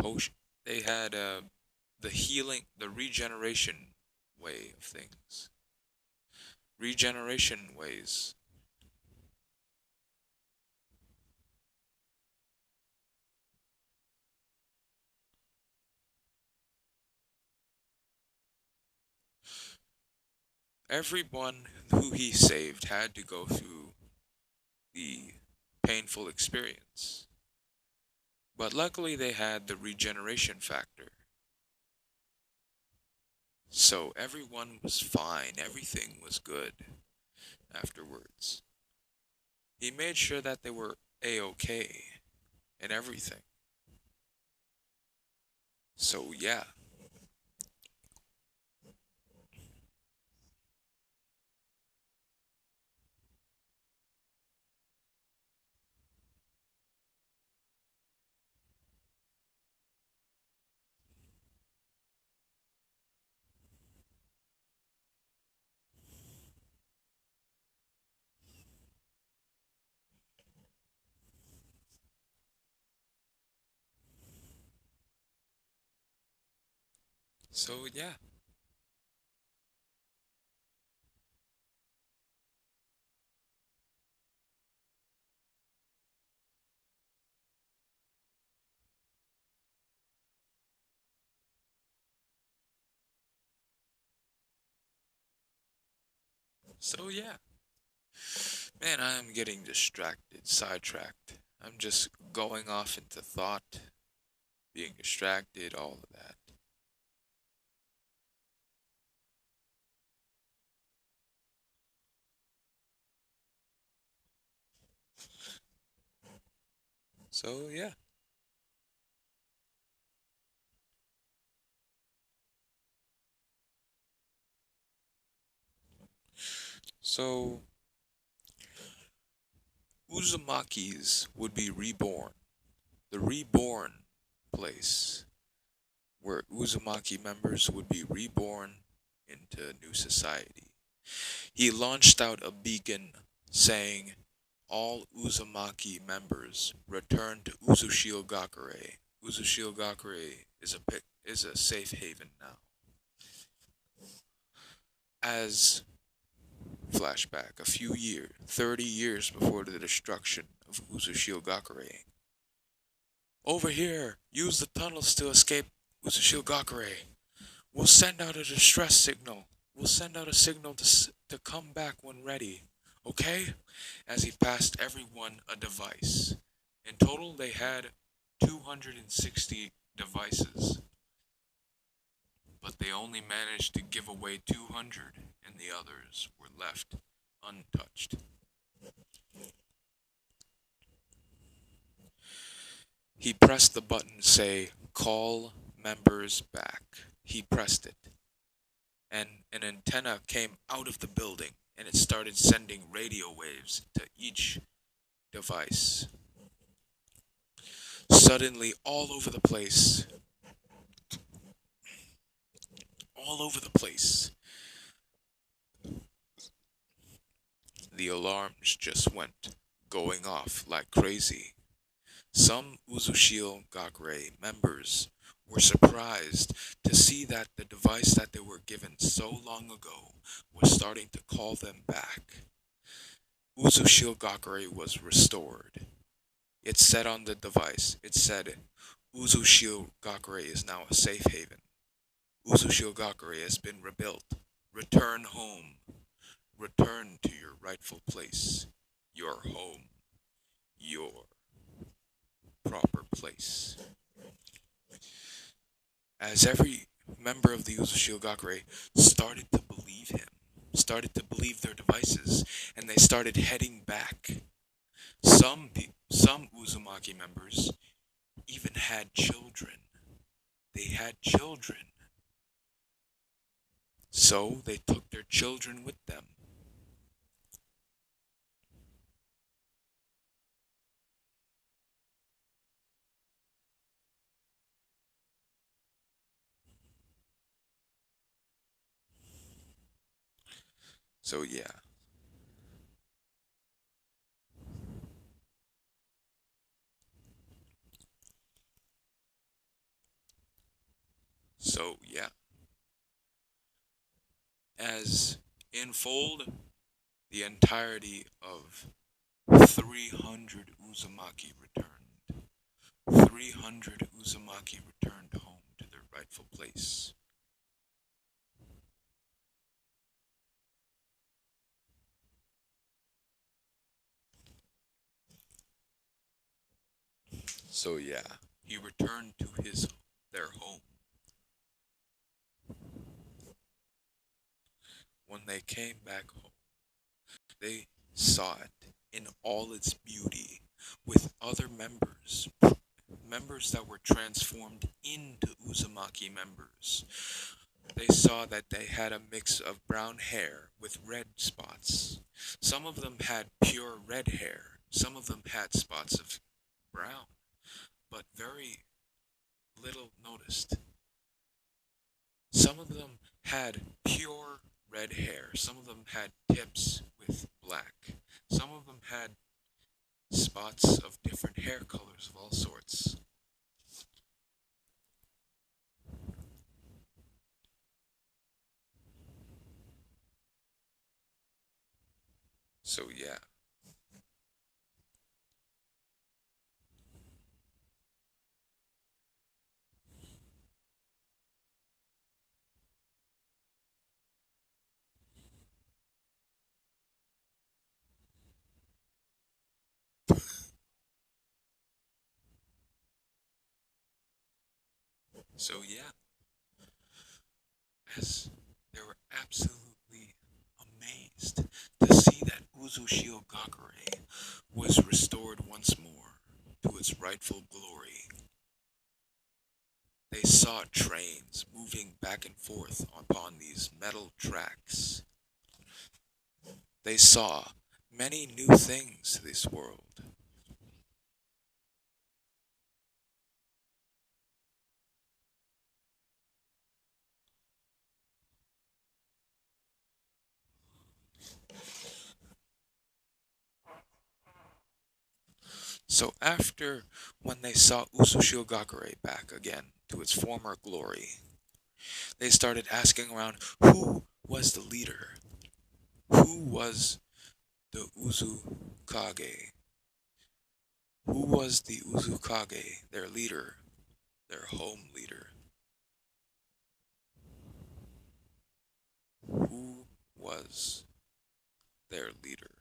potion they had the healing, the regeneration way of things. Regeneration ways. Everyone who he saved had to go through the painful experience. But luckily they had the regeneration factor. So everyone was fine, everything was good afterwards. He made sure that they were A-OK and everything. So yeah. So yeah. So yeah. Man, I am getting distracted, sidetracked. I'm just going off into thought. being distracted, all of that. So yeah. So Uzumakis would be reborn. The reborn place where Uzumaki members would be reborn into new society. He launched out a beacon saying, "All Uzumaki members return to Uzushio-gakure." Uzushio-gakure is a safe haven now. As flashback, a few years, 30 years before the destruction of Uzushio-gakure. "Over here, use the tunnels to escape Uzushio-gakure. We'll send out a distress signal. We'll send out a signal to come back when ready. Okay?" As he passed everyone a device. In total, they had 260 devices, but they only managed to give away 200, and the others were left untouched. He pressed the button to say, "Call members back." He pressed it, and an antenna came out of the building, and it started sending radio waves to each device. Suddenly, all over the place, the alarms just went going off like crazy. Some Uzushio Gakure members were surprised to see that the device that they were given so long ago was starting to call them back. Uzushio Gakure was restored. It said on the device, it said, "Uzushio Gakure is now a safe haven. Uzushio Gakure has been rebuilt. Return home. Return to your rightful place. Your home. Your proper place." As every member of the Uzushio Gakure started to believe him, started to believe their devices, and they started heading back. Some Uzumaki members even had children. They had children. So they took their children with them. So yeah. So yeah. As unfold the entirety of 300 Uzumaki returned. 300 Uzumaki returned home to their rightful place. So yeah, he returned to their home. When they came back home, they saw it in all its beauty with other members that were transformed into Uzumaki members. They saw that they had a mix of brown hair with red spots. Some of them had pure red hair. Some of them had spots of brown, but very little noticed. Some of them had pure red hair. Some of them had tips with black. Some of them had spots of different hair colors of all sorts. So yeah. So yeah, as they were absolutely amazed to see that Uzushio Gakure was restored once more to its rightful glory. They saw trains moving back and forth upon these metal tracks. They saw many new things to this world. So after when they saw Usushio Gakure back again to its former glory, they started asking around who was the leader? Who was the Uzukage? Who was the Uzukage, their leader, their home leader? Who was their leader?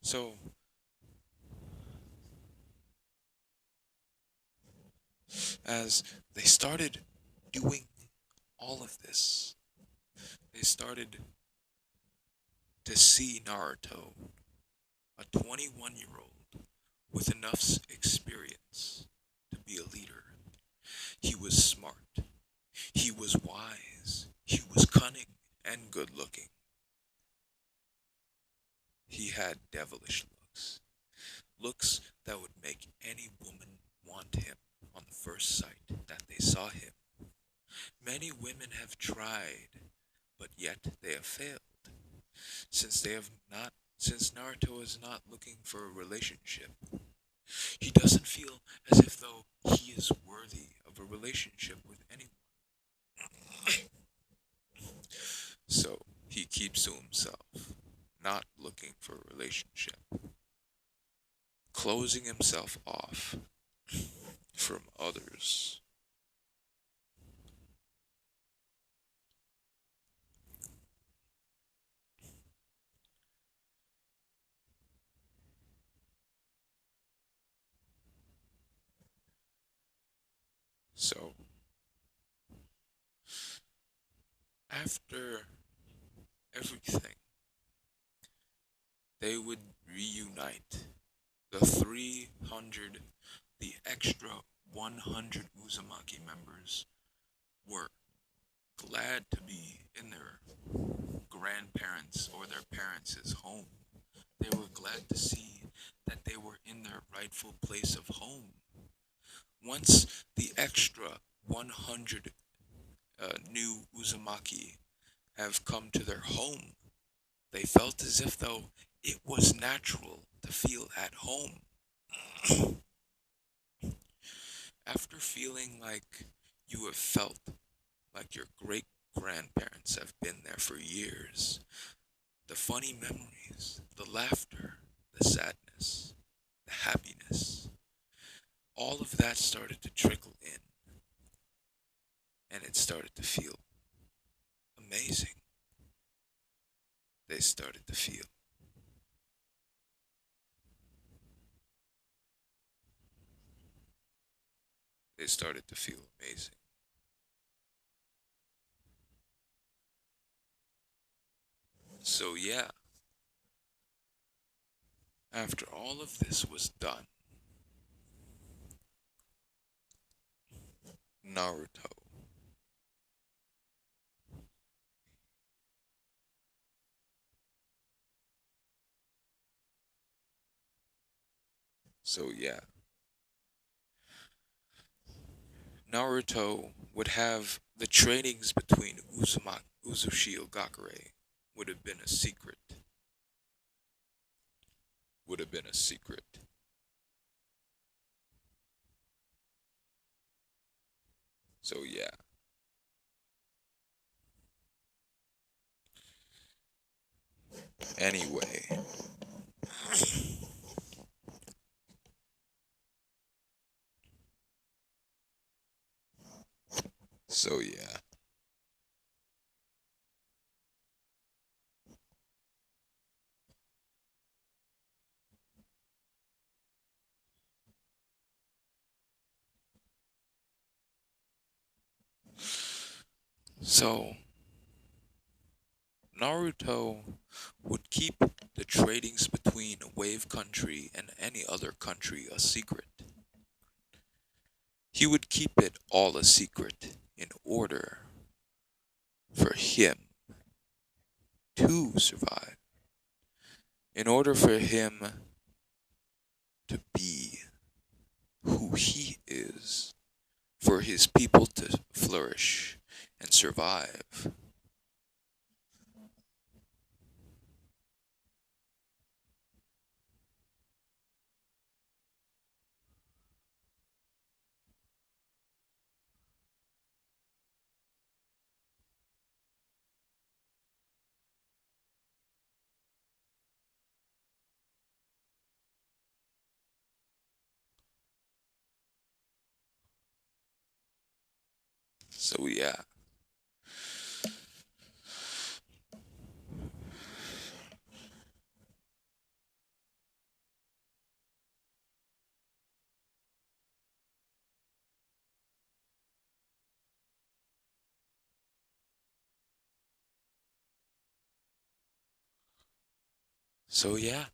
So, as they started doing all of this, they started to see Naruto, a 21-year-old with enough experience to be a leader. He was smart, he was wise, he was cunning and good looking. He had devilish looks, looks that would make any woman want him on the first sight that they saw him. Many women have tried, but yet they have failed, since they have not since Naruto is not looking for a relationship. He doesn't feel as if though he is worthy of a relationship with anyone. So he keeps to himself, not looking for a relationship, closing himself off from others. So after everything, they would reunite the 300, the extra 100 Uzumaki members were glad to be in their grandparents' or their parents' home. They were glad to see that they were in their rightful place of home. Once the extra 100 new Uzumaki have come to their home, they felt as if though it was natural to feel at home. After feeling like you have felt like your great grandparents have been there for years, the funny memories, the laughter, the sadness, the happiness, all of that started to trickle in, and it started to feel amazing. They started to feel. They started to feel amazing. So yeah, after all of this was done, Naruto. So yeah, Naruto would have the trainings between Uzushio Gakure would have been a secret. Would have been a secret. So yeah. Anyway, so yeah. So, Naruto would keep the tradings between Wave Country and any other country a secret. He would keep it all a secret in order for him to survive, in order for him to be who he is, for his people to flourish and survive. So yeah. So yeah.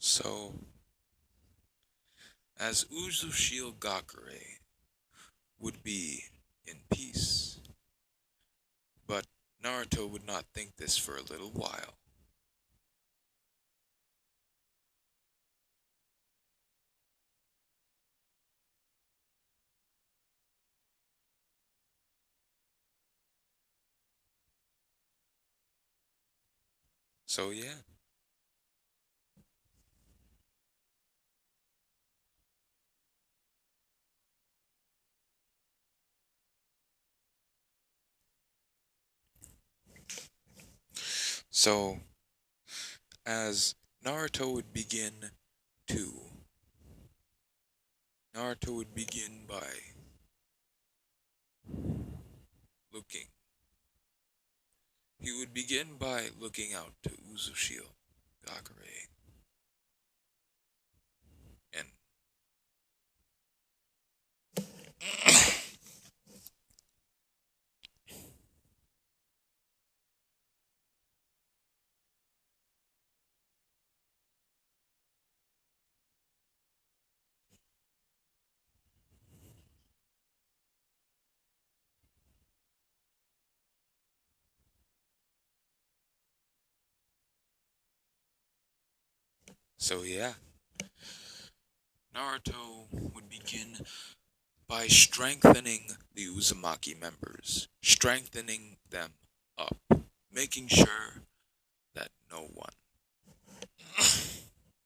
So as Uzushio Gakure would be in peace, but Naruto would not think this for a little while. So yeah. So as Naruto would begin to Naruto would begin by looking. He would begin by looking out to Uzushio Gakure and so yeah. Naruto would begin by strengthening the Uzumaki members, strengthening them up, making sure that no one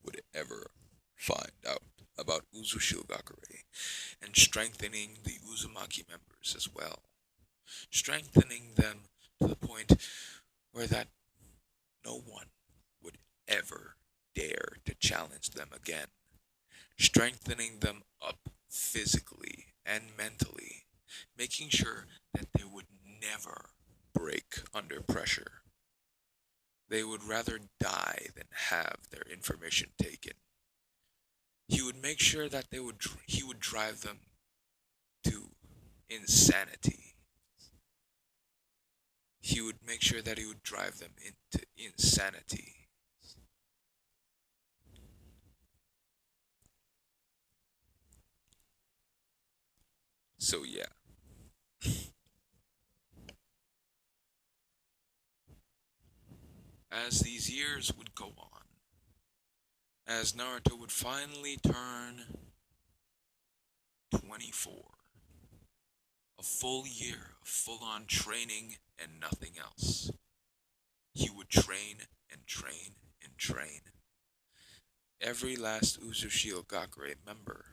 would ever find out about Uzushio Gakure, and strengthening the Uzumaki members as well, strengthening them to the point where that no one would ever dare to challenge them again, strengthening them up physically and mentally, making sure that they would never break under pressure. They would rather die than have their information taken. He would make sure that he would drive them to insanity. He would make sure that he would drive them into insanity. So yeah. As these years would go on, as Naruto would finally turn 24, a full year of full-on training and nothing else. He would train and train and train. every last Uzushiogakure member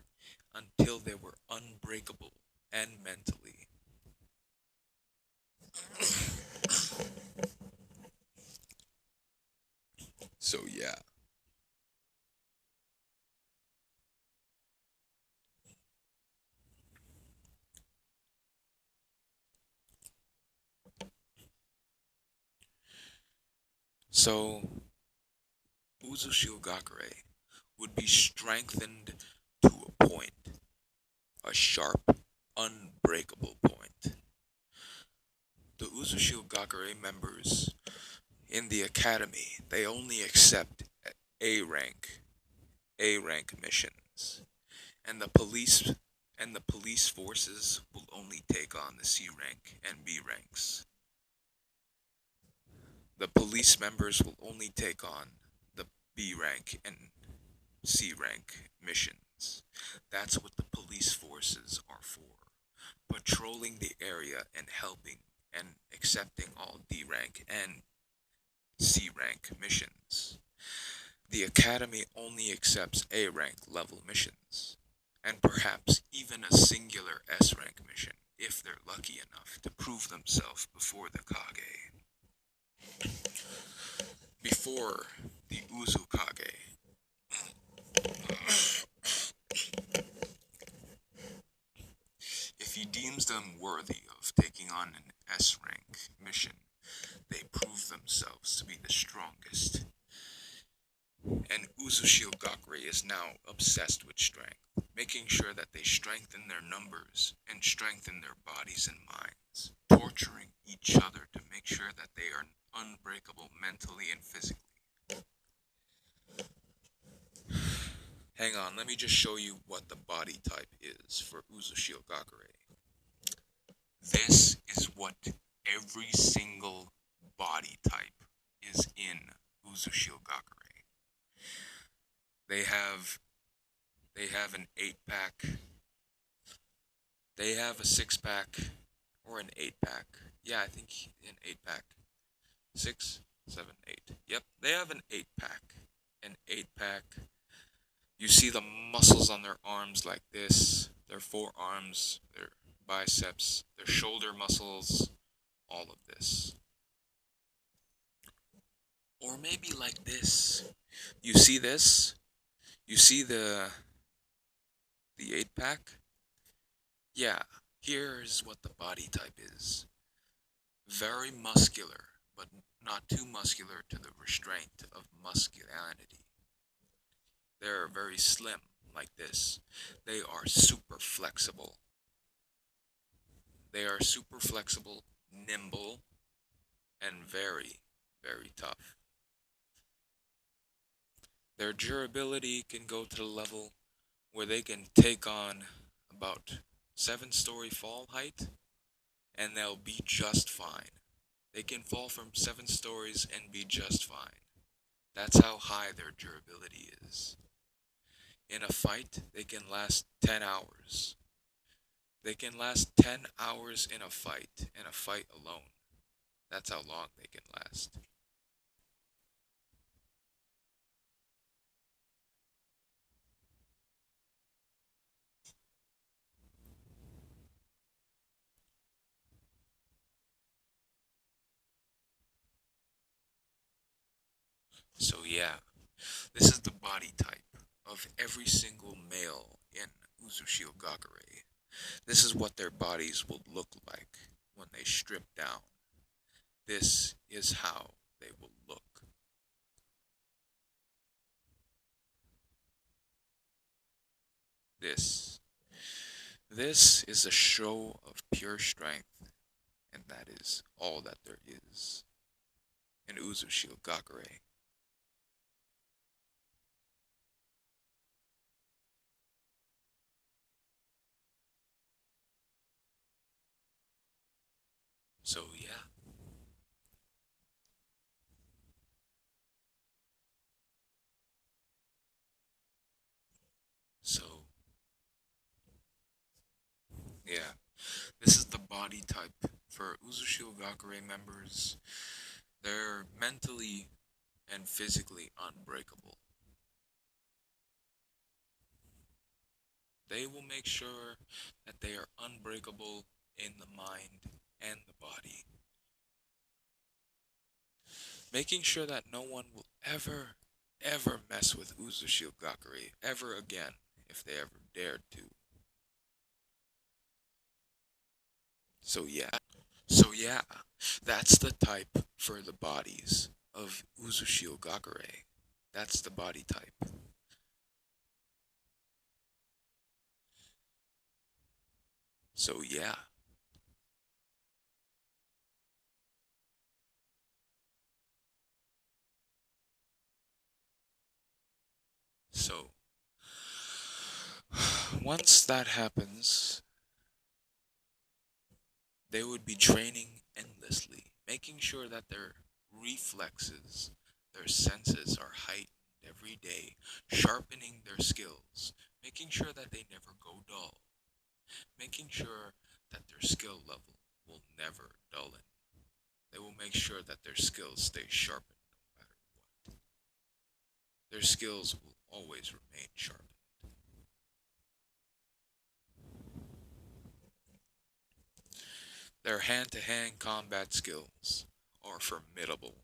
until they were unbreakable and mentally. So yeah. So Uzushiogakure would be strengthened to a point, a sharp, unbreakable point. The Uzushiogakure members in the academy, they only accept A rank, A rank missions, and the police forces will only take on the C rank and B ranks. The police members will only take on the B rank and C rank missions. That's what the police forces are for. Patrolling the area and helping and accepting all D rank and C rank missions. The Academy only accepts A rank level missions, and perhaps even a singular S rank mission if they're lucky enough to prove themselves before the Kage. Before the Uzukage. If he deems them worthy of taking on an S rank mission, they prove themselves to be the strongest. And Uzushiogakure is now obsessed with strength, making sure that they strengthen their numbers and strengthen their bodies and minds, torturing each other to make sure that they are unbreakable mentally and physically. Hang on, let me just show you what the body type is for Uzushiogakure. This is what every single body type is in Uzushiogakure. They have an 8-pack. They have a 6-pack or an 8-pack. Yeah, I think an 8-pack. 6, 7, 8. Yep, they have an 8-pack. An 8-pack. You see the muscles on their arms like this, their forearms, their biceps, their shoulder muscles, all of this. Or maybe like this. You see this? You see the 8-pack? Yeah, here's what the body type is. Very muscular, but not too muscular to the restraint of masculinity. They're very slim, like this. They are super flexible. They are super flexible, nimble, and very, very tough. Their durability can go to the level where they can take on about 7-story fall height, and they'll be just fine. They can fall from 7 stories and be just fine. That's how high their durability is. In a fight, they can last 10 hours. They can last 10 hours in a fight alone. That's how long they can last. So yeah, this is the body type of every single male in Uzushiogakure. This is what their bodies will look like when they strip down. This is how they will look. This. This is a show of pure strength, and that is all that there is in Uzushiogakure. So yeah. So yeah. This is the body type for Uzushiogakure members. They're mentally and physically unbreakable. They will make sure that they are unbreakable in the mind and the body. Making sure that no one will ever mess with Uzumaki ever again if they ever dared to. So yeah. So yeah, that's the type for the bodies of Uzumaki. That's the body type. So yeah. So once that happens, they would be training endlessly, making sure that their reflexes, their senses are heightened every day, sharpening their skills, making sure that they never go dull, making sure that their skill level will never dullen. They will make sure that their skills stay sharpened no matter what. Their skills will always remain sharpened. Their hand-to-hand combat skills are formidable.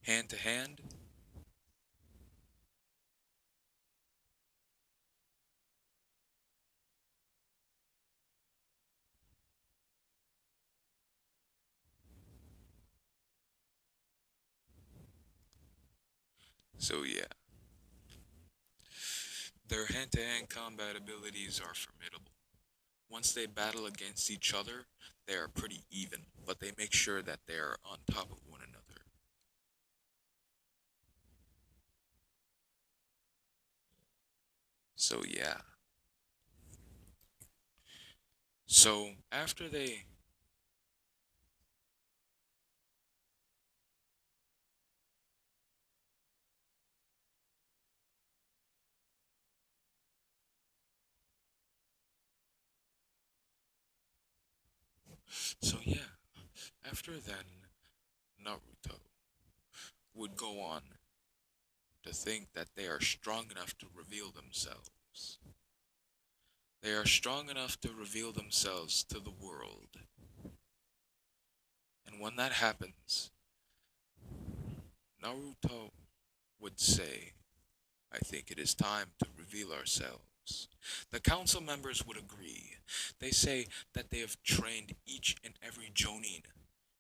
Hand-to-hand, so yeah. Their hand-to-hand combat abilities are formidable. Once they battle against each other, they are pretty even, but they make sure that they are on top of one another. So yeah. So after they so yeah, after then Naruto would go on to think that they are strong enough to reveal themselves. They are strong enough to reveal themselves to the world. And when that happens, Naruto would say, I think it is time to reveal ourselves. The council members would agree. They say that they have trained each and every Jonin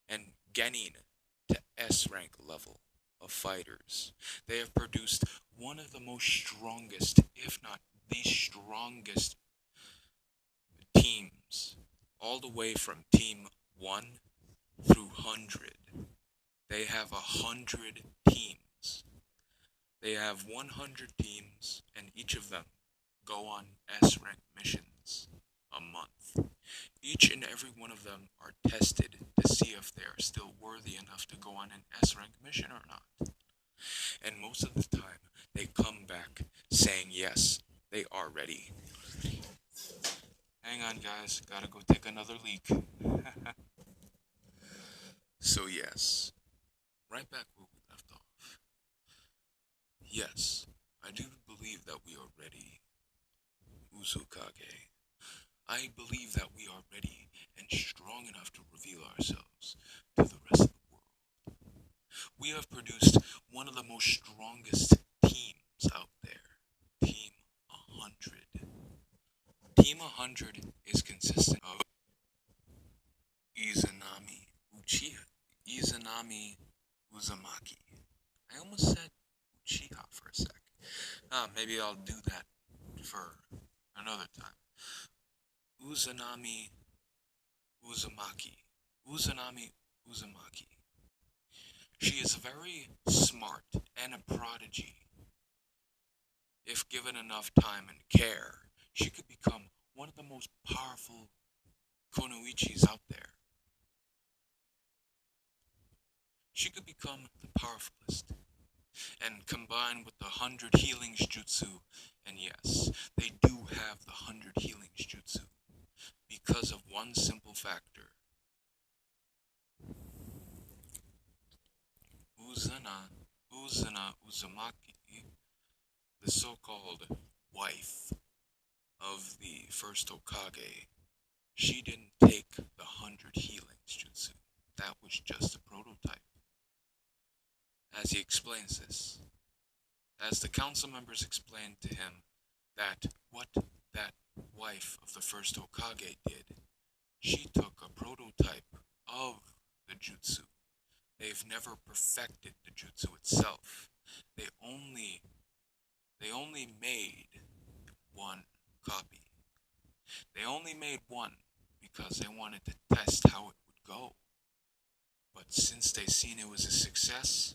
and Genin to S rank level of fighters. They have produced one of the most strongest, if not the strongest teams, all the way from team 1 through 100. They have 100 teams. They have 100 teams, and each of them go on S rank missions a month. Each and every one of them are tested to see if they are still worthy enough to go on an S rank mission or not. And most of the time, they come back saying yes, they are ready. Hang on, guys, gotta go take another leak. So, yes, right back where we left off. Yes, I do believe that we are ready, Uzukage. I believe that we are ready and strong enough to reveal ourselves to the rest of the world. We have produced one of the most strongest teams out there, Team 100. Team 100 is consistent of Izanami Uchiha, Izanami Uzumaki. I almost said Uchiha for a sec. Maybe I'll do that for another time. Uzanami Uzumaki. Uzanami Uzumaki. She is very smart and a prodigy. If given enough time and care, she could become one of the most powerful Konoichis out there. She could become the powerfulest. And combined with the 100 healings jutsu, and yes, they do have the 100 healings jutsu, because of one simple factor. Uzumaki, the so-called first Hokage, she didn't take the 100 healings jutsu. That was just a prototype. As he explains this, as the council members explained to him that what that wife of the first Hokage did, she took a prototype of the jutsu. They've never perfected the jutsu itself. They only made one copy. They only made one because they wanted to test how it would go. But since they seen it was a success,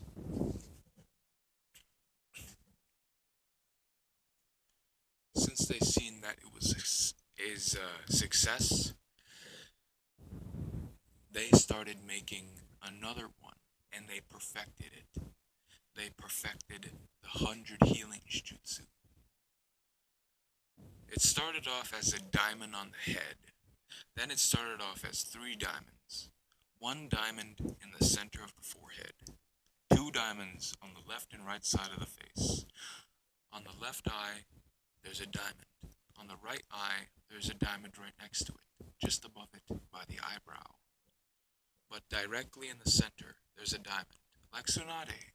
success, they started making another one, and they perfected it. They perfected the 100 healings jutsu. It started off as a diamond on the head. Then it started off as 3 diamonds. 1 diamond in the center of the forehead. 2 diamonds on the left and right side of the face. On the left eye, there's a diamond. On the right eye, there's a diamond right next to it, just above it by the eyebrow. But directly in the center, there's a diamond, like Tsunade.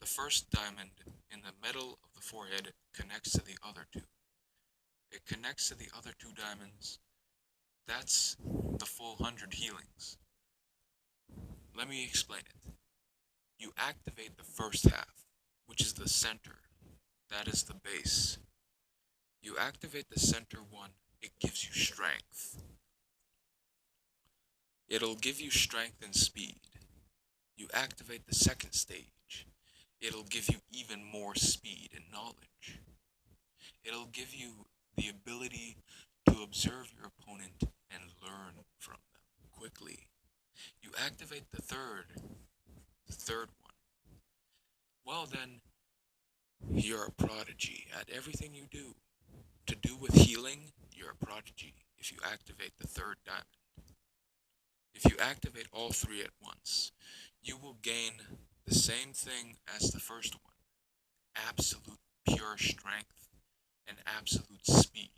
The first diamond in the middle of the forehead connects to the other 2. It connects to the other 2 diamonds. That's the full 100 healings. Let me explain it. You activate the first half, which is the center. That is the base. You activate the center one, it gives you strength. It'll give you strength and speed. You activate the second stage, it'll give you even more speed and knowledge. It'll give you the ability to observe your opponent and learn from them quickly. You activate the third one. Well then, you're a prodigy at everything you do. To do with healing, you're a prodigy if you activate the third diamond. If you activate all 3 at once, you will gain the same thing as the first one. Absolute pure strength and absolute speed.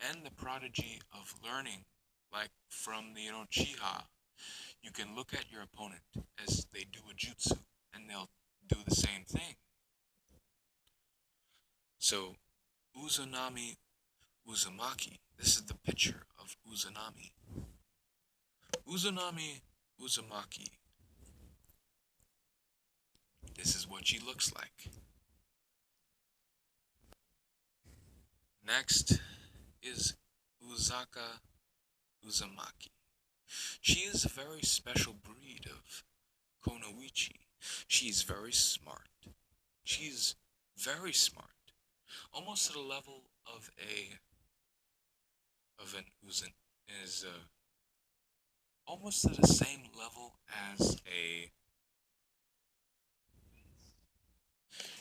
And the prodigy of learning, like from the Uchiha, you can look at your opponent as they do a jutsu, and they'll do the same thing. So, Uzumaki, this is the picture of Uzumaki. Uzumaki. This is what she looks like. Next is Uzumaki. She is a very special breed of Konoichi. She's very smart. She's very smart. Almost to the level of an Uzun is almost to the same level as a.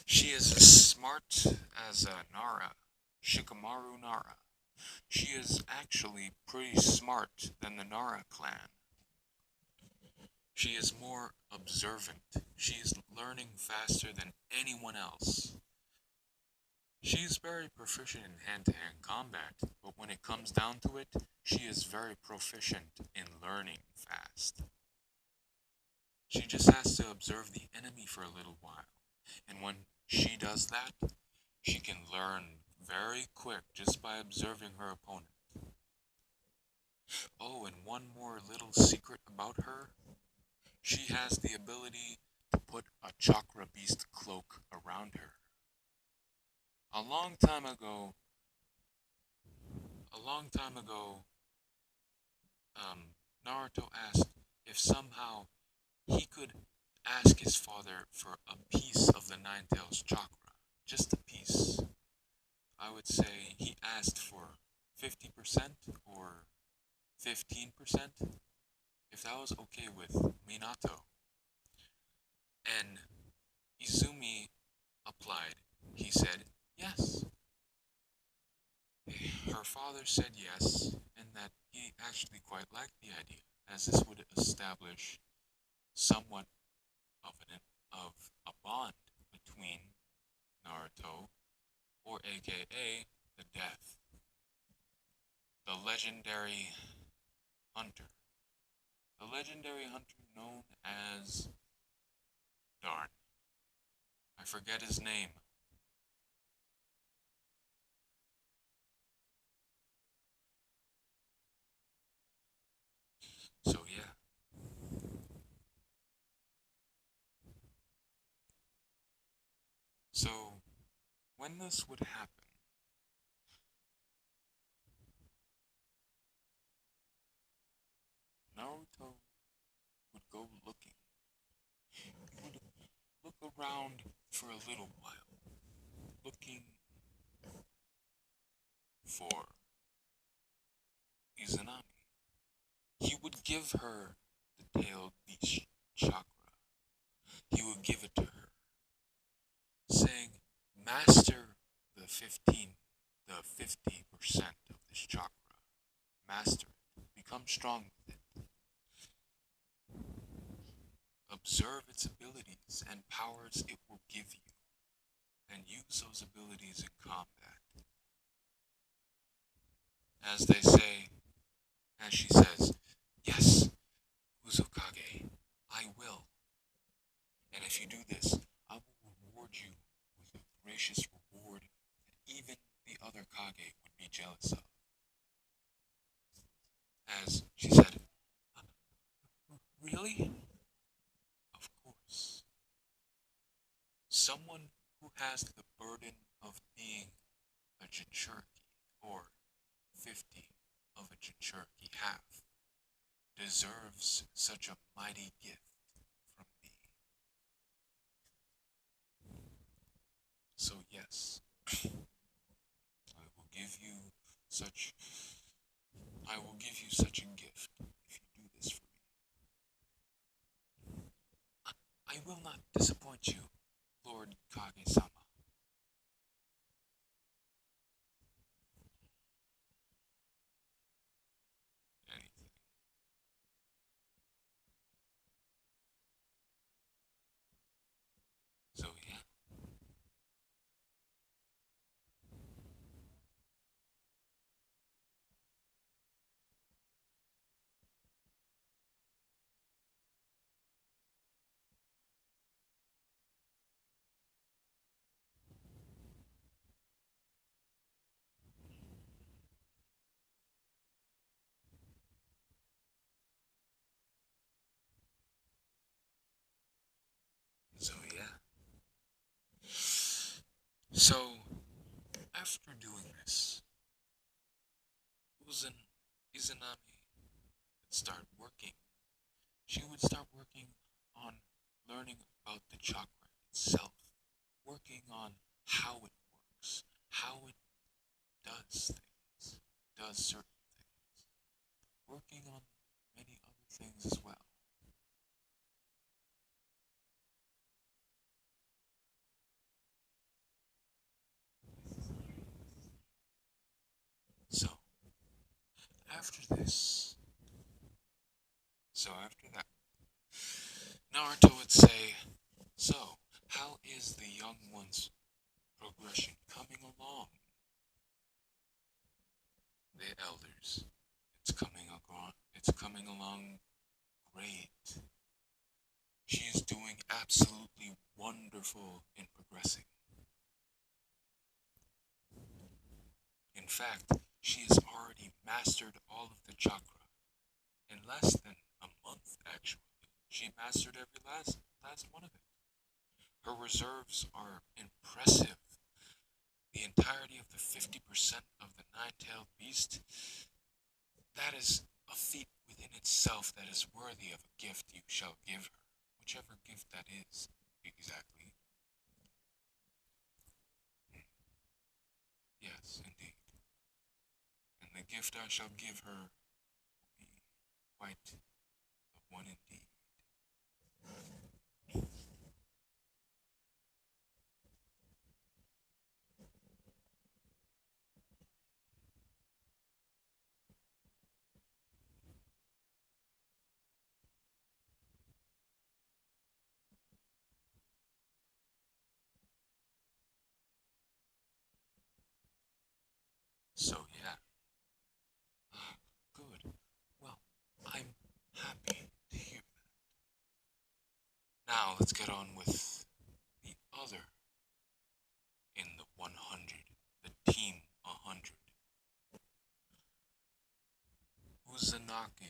She is as smart as Nara, Shikamaru Nara. She is actually pretty smart than the Nara clan. She is more observant. She is learning faster than anyone else. She is very proficient in hand-to-hand combat, but when it comes down to it, she is very proficient in learning fast. She just has to observe the enemy for a little while, and when she does that, she can learn very quick just by observing her opponent. Oh, and one more little secret about her. She has the ability to put a chakra beast cloak around her. A long time ago, Naruto asked if somehow he could ask his father for a piece of the Nine Tails chakra. Just a piece. I would say he asked for 50% or 15%, if that was okay with Minato. And Izumi applied. He said yes. Her father said yes, and that he actually quite liked the idea, as this would establish somewhat of a bond between Naruto, or aka the death. the legendary hunter. The legendary hunter known as... Darn, I forget his name. So yeah. So when this would happen, Naruto would go looking. He would look around for a little while, looking for Izanami. He would give her the tailed beast chakra. He would give it to her, saying, master the 50% of this chakra. Master it. Become strong with it. Observe its abilities and powers it will give you, and use those abilities in combat. As they say, as she says, yes, Uzukage, I will. And if you do this, I will reward you with a gracious reward that even the other Kage would be jealous of. As she said, really? Of course. Someone who has the burden of being a Jinchuriki, or 50 of a Jinchuriki half, deserves such a mighty gift from me. So yes, I will give you such I will give you such a gift if you do this for me. I will not disappoint you, Lord Kage-sama. Anything. So yeah. So yeah. So after doing this, Uzan Izanami would start working. She would start working on learning about the chakra itself, working on how it works, how it does things, does certain things, working on many other things as well. So after this, after that, Naruto would say, so, how is the young one's progression coming along? The elders, it's coming along great. She is doing absolutely wonderful in progressing. In fact, she has already mastered all of the chakra. In less than a month, actually. She mastered every last one of it. Her reserves are impressive. The entirety of the 50% of the nine-tailed beast, that is a feat within itself that is worthy of a gift you shall give her, whichever gift that is, exactly. Yes, indeed. And the gift I shall give her will be quite the one indeed. So yeah, let's get on with the other in the 100, the Team 100. Uzunagi.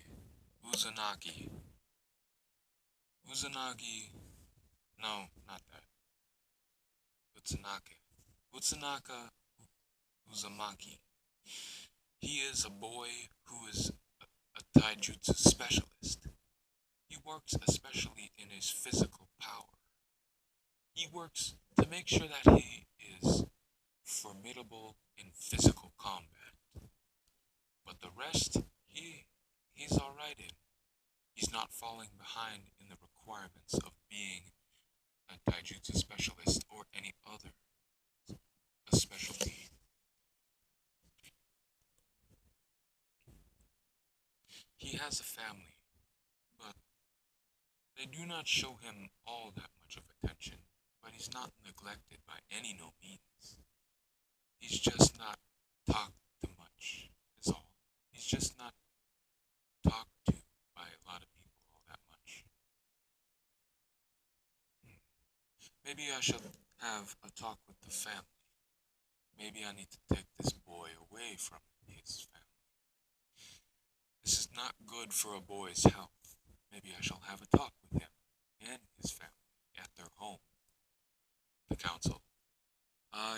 Uzunagi, no, not that. Utsunaka Uzumaki. He is a boy who is a taijutsu specialist. He works especially in his physical power. He works to make sure that he is formidable in physical combat. But the rest, he's alright in. He's not falling behind in the requirements of being a taijutsu specialist or any other specialty. He has a family, but they do not show him all that much of attention, but he's not neglected by any no means. He's just not talked to much, is all. He's just not talked to by a lot of people all that much. Maybe I should have a talk with the family. Maybe I need to take this boy away from his family. This is not good for a boy's health. Maybe I shall have a talk with him and his family at their home. The council.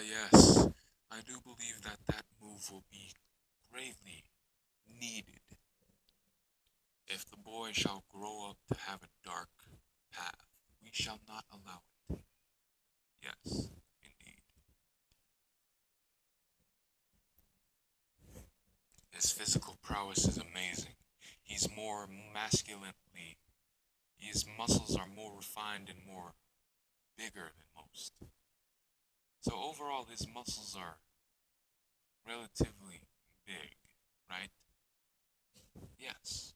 Yes, I do believe that that move will be gravely needed. If the boy shall grow up to have a dark path, we shall not allow it. Yes, indeed. His physical prowess is amazing. He's more masculinely, his muscles are more refined and more bigger than most. So overall, his muscles are relatively big, right? Yes.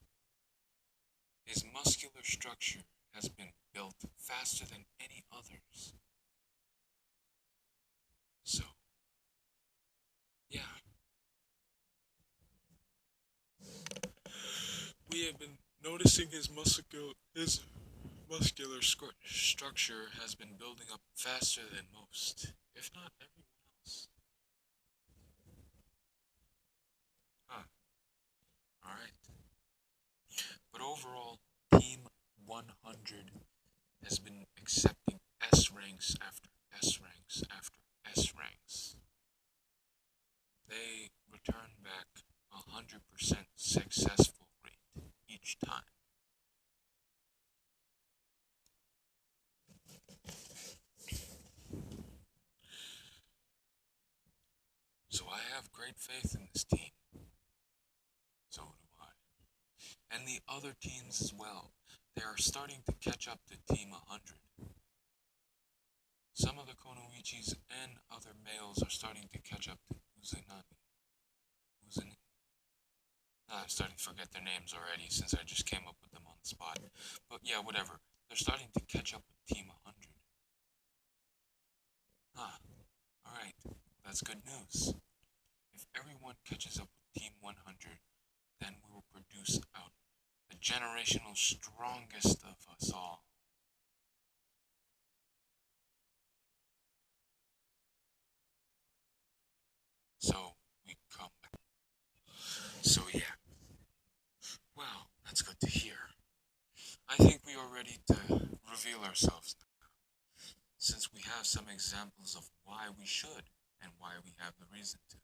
His muscular structure has been built faster than any others. So, yeah. We have been noticing his muscular structure has been building up faster than most, if not everyone else. Huh. Alright. But overall, Team 100 has been accepting S ranks after S ranks after S ranks. They return back 100% successful rate each time. So I have great faith in this team. So do I. And the other teams as well. They are starting to catch up to Team 100. Some of the Konoichis and other males are starting to catch up to Uzunagi. I'm starting to forget their names already since I just came up with them on the spot. But yeah, whatever. They're starting to catch up with Team 100. Alright. That's good news. If everyone catches up with Team 100, then we will produce out the generational strongest of us all. So, we come back. So, yeah. Well, that's good to hear. I think we are ready to reveal ourselves now, since we have some examples of why we should and why we have the reason to.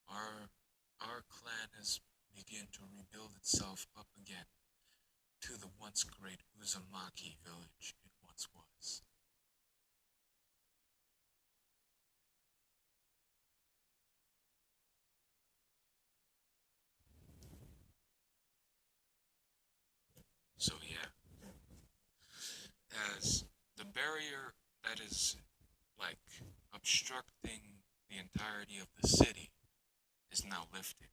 Our clan has begun to rebuild itself up again to the once great Uzumaki village it once was. So yeah, as the barrier that is like obstructing the entirety of the city is now lifted.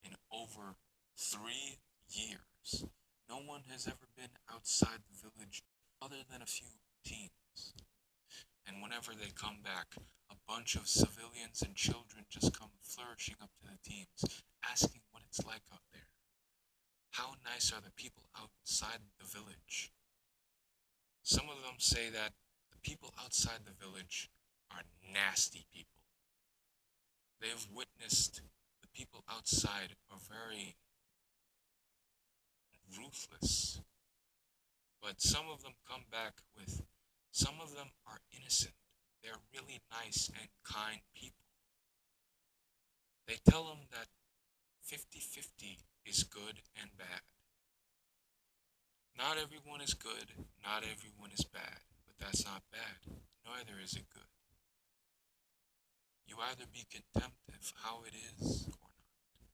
In over 3 years, no one has ever been outside the village other than a few teens. And whenever they come back, a bunch of civilians and children just come flourishing up to the teams, asking what it's like out there. How nice are the people outside the the village. Some of them say that the people outside the village are nasty people. They have witnessed the people outside are very ruthless. But some of them come back with, some of them are innocent. They're really nice and kind people. They tell them that 50-50 is good and bad. Not everyone is good, not everyone is bad, but that's not bad. Neither is it good. You either be content of how it is or not.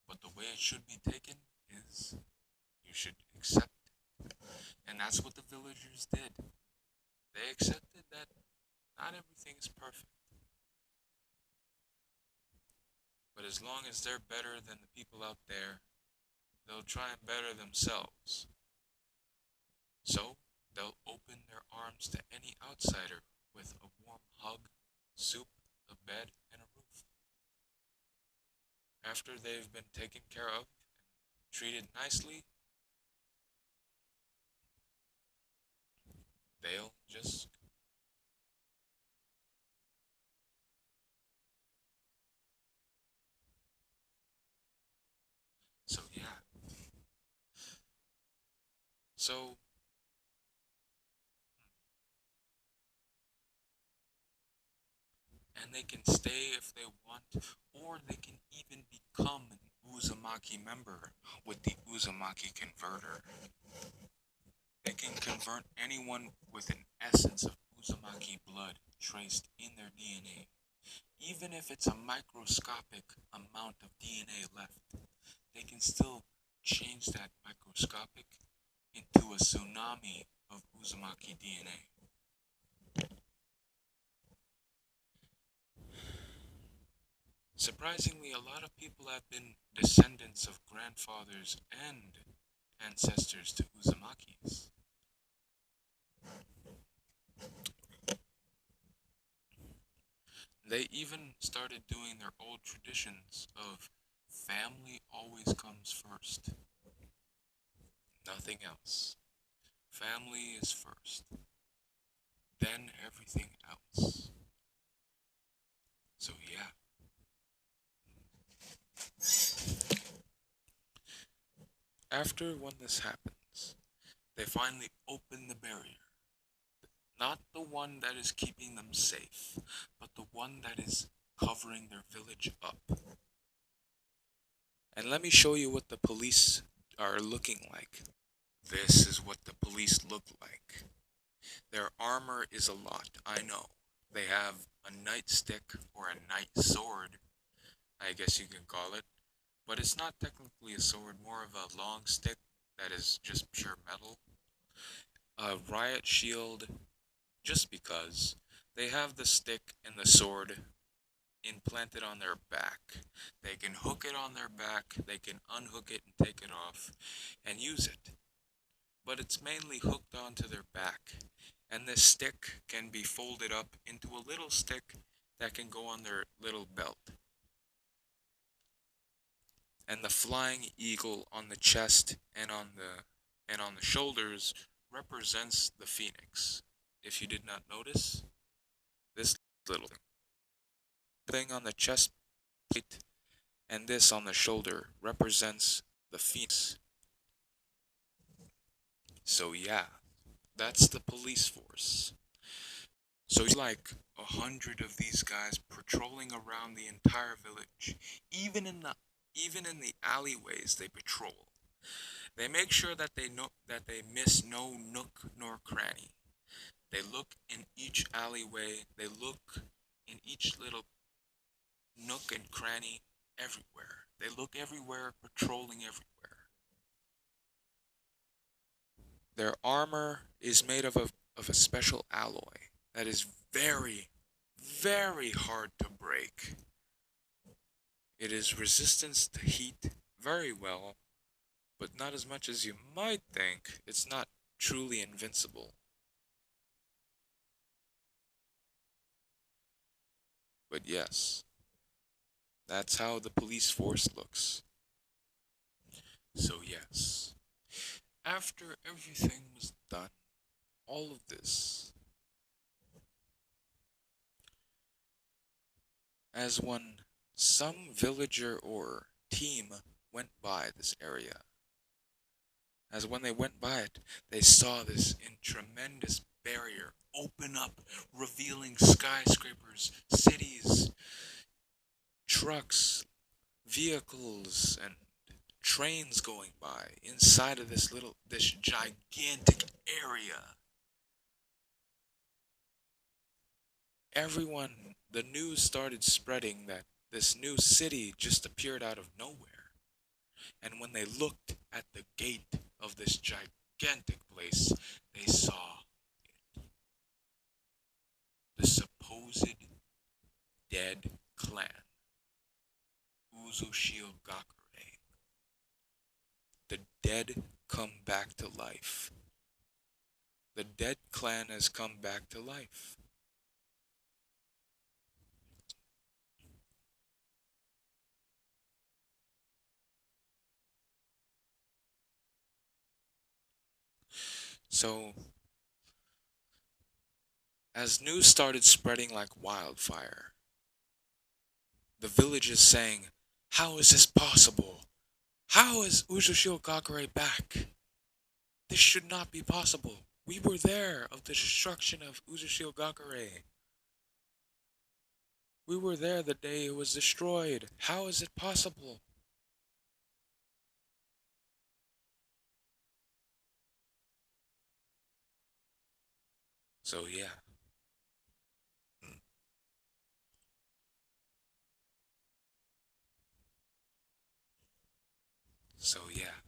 But the way it should be taken is you should accept it. And that's what the villagers did. They accepted that not everything is perfect. But as long as they're better than the people out there, they'll try and better themselves. So, they'll open their arms to any outsider with a warm hug, soup, a bed, and a roof. After they've been taken care of and treated nicely, they'll just so yeah. So and they can stay if they want, or they can even become an Uzumaki member with the Uzumaki converter. They can convert anyone with an essence of Uzumaki blood traced in their DNA. Even if it's a microscopic amount of DNA left, they can still change that microscopic into a tsunami of Uzumaki DNA. Surprisingly, a lot of people have been descendants of grandfathers and ancestors to Uzumakis. They even started doing their old traditions of family always comes first. Nothing else. Family is first. Then everything else. So yeah. After when this happens, they finally open the barrier. Not the one that is keeping them safe, but the one that is covering their village up. And let me show you what the police are looking like. This is what the police look like. Their armor is a lot, I know. They have a nightstick or a night sword, I guess you can call it. But it's not technically a sword, more of a long stick that is just pure metal. A riot shield, just because. They have the stick and the sword implanted on their back. They can hook it on their back, they can unhook it and take it off, and use it. But it's mainly hooked onto their back. And this stick can be folded up into a little stick that can go on their little belt. And the flying eagle on the chest and on the shoulders represents the phoenix. If you did not notice, this little thing on the chest plate and this on the shoulder represents the phoenix. So yeah, that's the police force. So it's like 100 of these guys patrolling around the entire village. Even in the alleyways they patrol. They make sure that they miss no nook nor cranny. They look in each alleyway, they look in each little nook and cranny everywhere. They look everywhere, patrolling everywhere. Their armor is made of a special alloy that is very, very hard to break. It is resistance to heat very well, but not as much as you might think. It's not truly invincible. But yes, that's how the police force looks. So yes, After everything was done, all of this, as when some villager or team went by this area, as when they went by it, they saw this tremendous barrier open up, revealing skyscrapers, cities, trucks, vehicles, and trains going by inside of this gigantic area. The news started spreading that this new city just appeared out of nowhere. And when they looked at the gate of this gigantic place, they saw the supposed dead clan, Uzumaki. The dead come back to life. The dead clan has come back to life. So, as news started spreading like wildfire, the villagers saying, "How is this possible? How is Uzumaki back? This should not be possible. We were there of the destruction of Uzumaki. We were there the day it was destroyed. How is it possible?" So yeah. Mm. So yeah.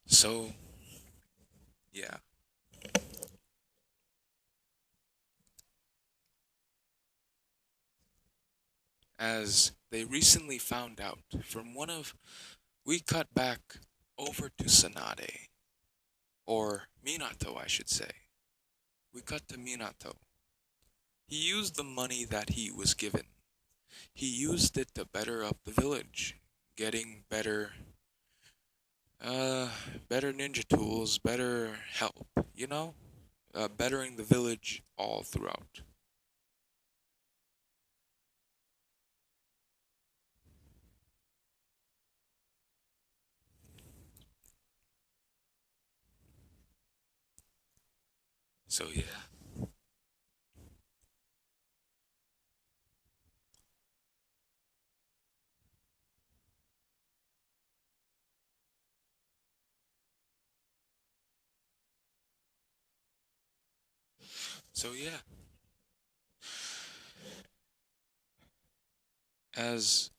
So yeah. As they recently found out from one of we cut back over to Sanade, or Minato I should say. We cut to Minato. He used the money that he was given. He used it to better up the village, getting uh, better ninja tools, better help, bettering the village all throughout. So yeah, so yeah, as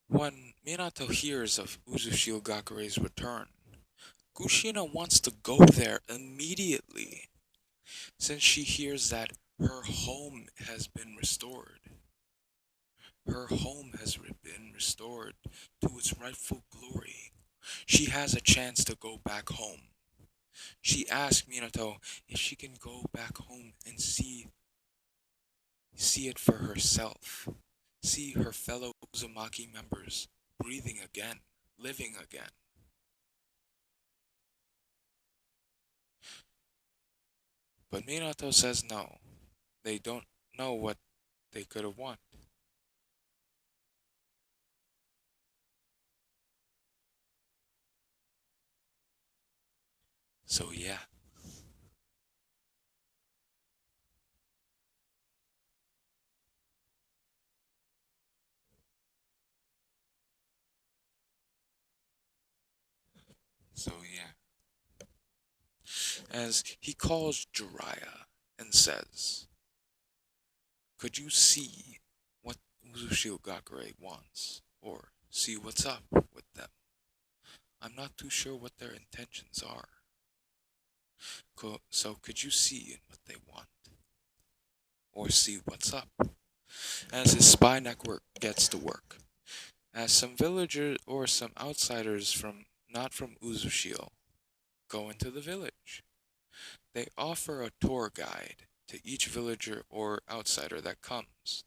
when Minato hears of Uzushigakure's return, Kushina wants to go there immediately, since she hears that her home has been restored. Her home has been restored to its rightful glory. She has a chance to go back home. She asks Minato if she can go back home and see it for herself. See her fellow Uzumaki members breathing again, living again. But Minato says no. They don't know what they could have won. So yeah. So yeah. As he calls Jiraiya and says, "Could you see what Uzushigakure wants? Or see what's up with them? I'm not too sure what their intentions are. So could you see in what they want? Or see what's up?" As his spy network gets to work. As some villagers or some outsiders from not from Uzushio go into the village. They offer a tour guide to each villager or outsider that comes.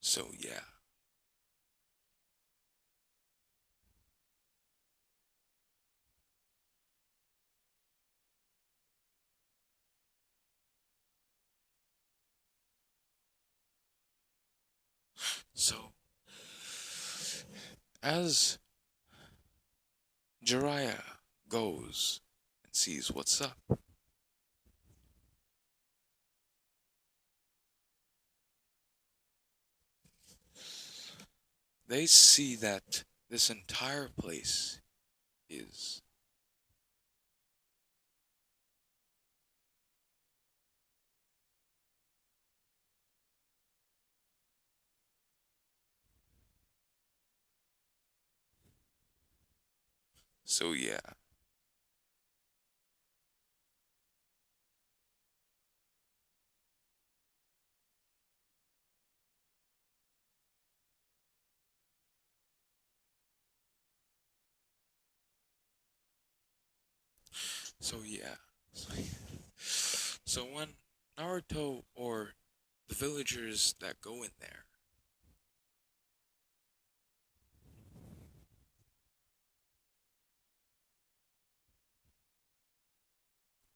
So yeah. So as Jiraiya goes and sees what's up, they see that this entire place is so yeah. So yeah. So when Naruto or the villagers that go in there,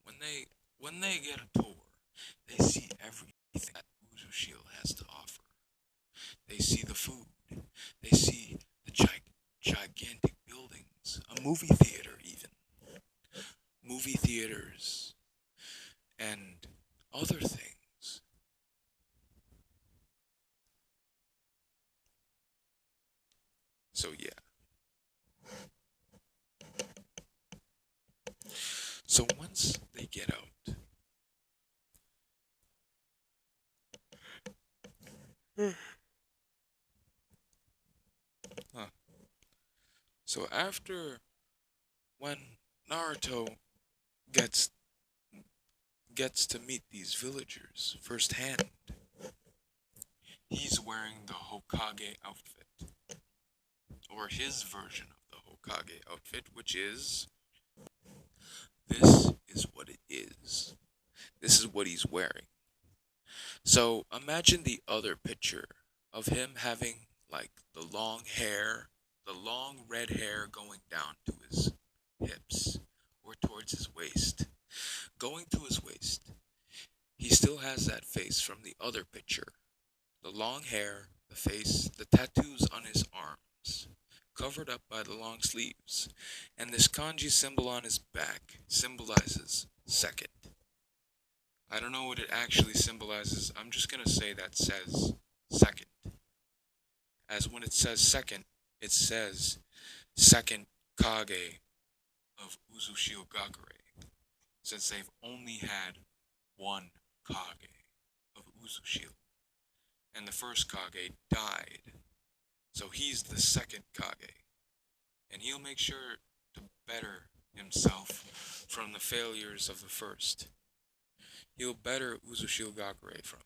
when they when they get a tour, they see everything that Uzumaki has to offer. They see the food. They see the gigantic buildings, a movie theater even, movie theaters, and other things. So yeah. So once they get out, huh. So after when Naruto gets gets to meet these villagers firsthand, he's wearing the Hokage outfit, or his version of the Hokage outfit, which is this is what it is. This is what he's wearing. So imagine the other picture of him having like the long red hair going down to his hips or towards his waist. Going to his waist, he still has that face from the other picture. The long hair, the face, the tattoos on his arms, covered up by the long sleeves, and this kanji symbol on his back symbolizes second. I don't know what it actually symbolizes. I'm just gonna say that says second. As when it says second, it says second Kage of Uzushigakure, since they've only had one Kage of Uzushio, and the first Kage died. So he's the second Kage, and he'll make sure to better himself from the failures of the first. He'll better Uzushigakure from it.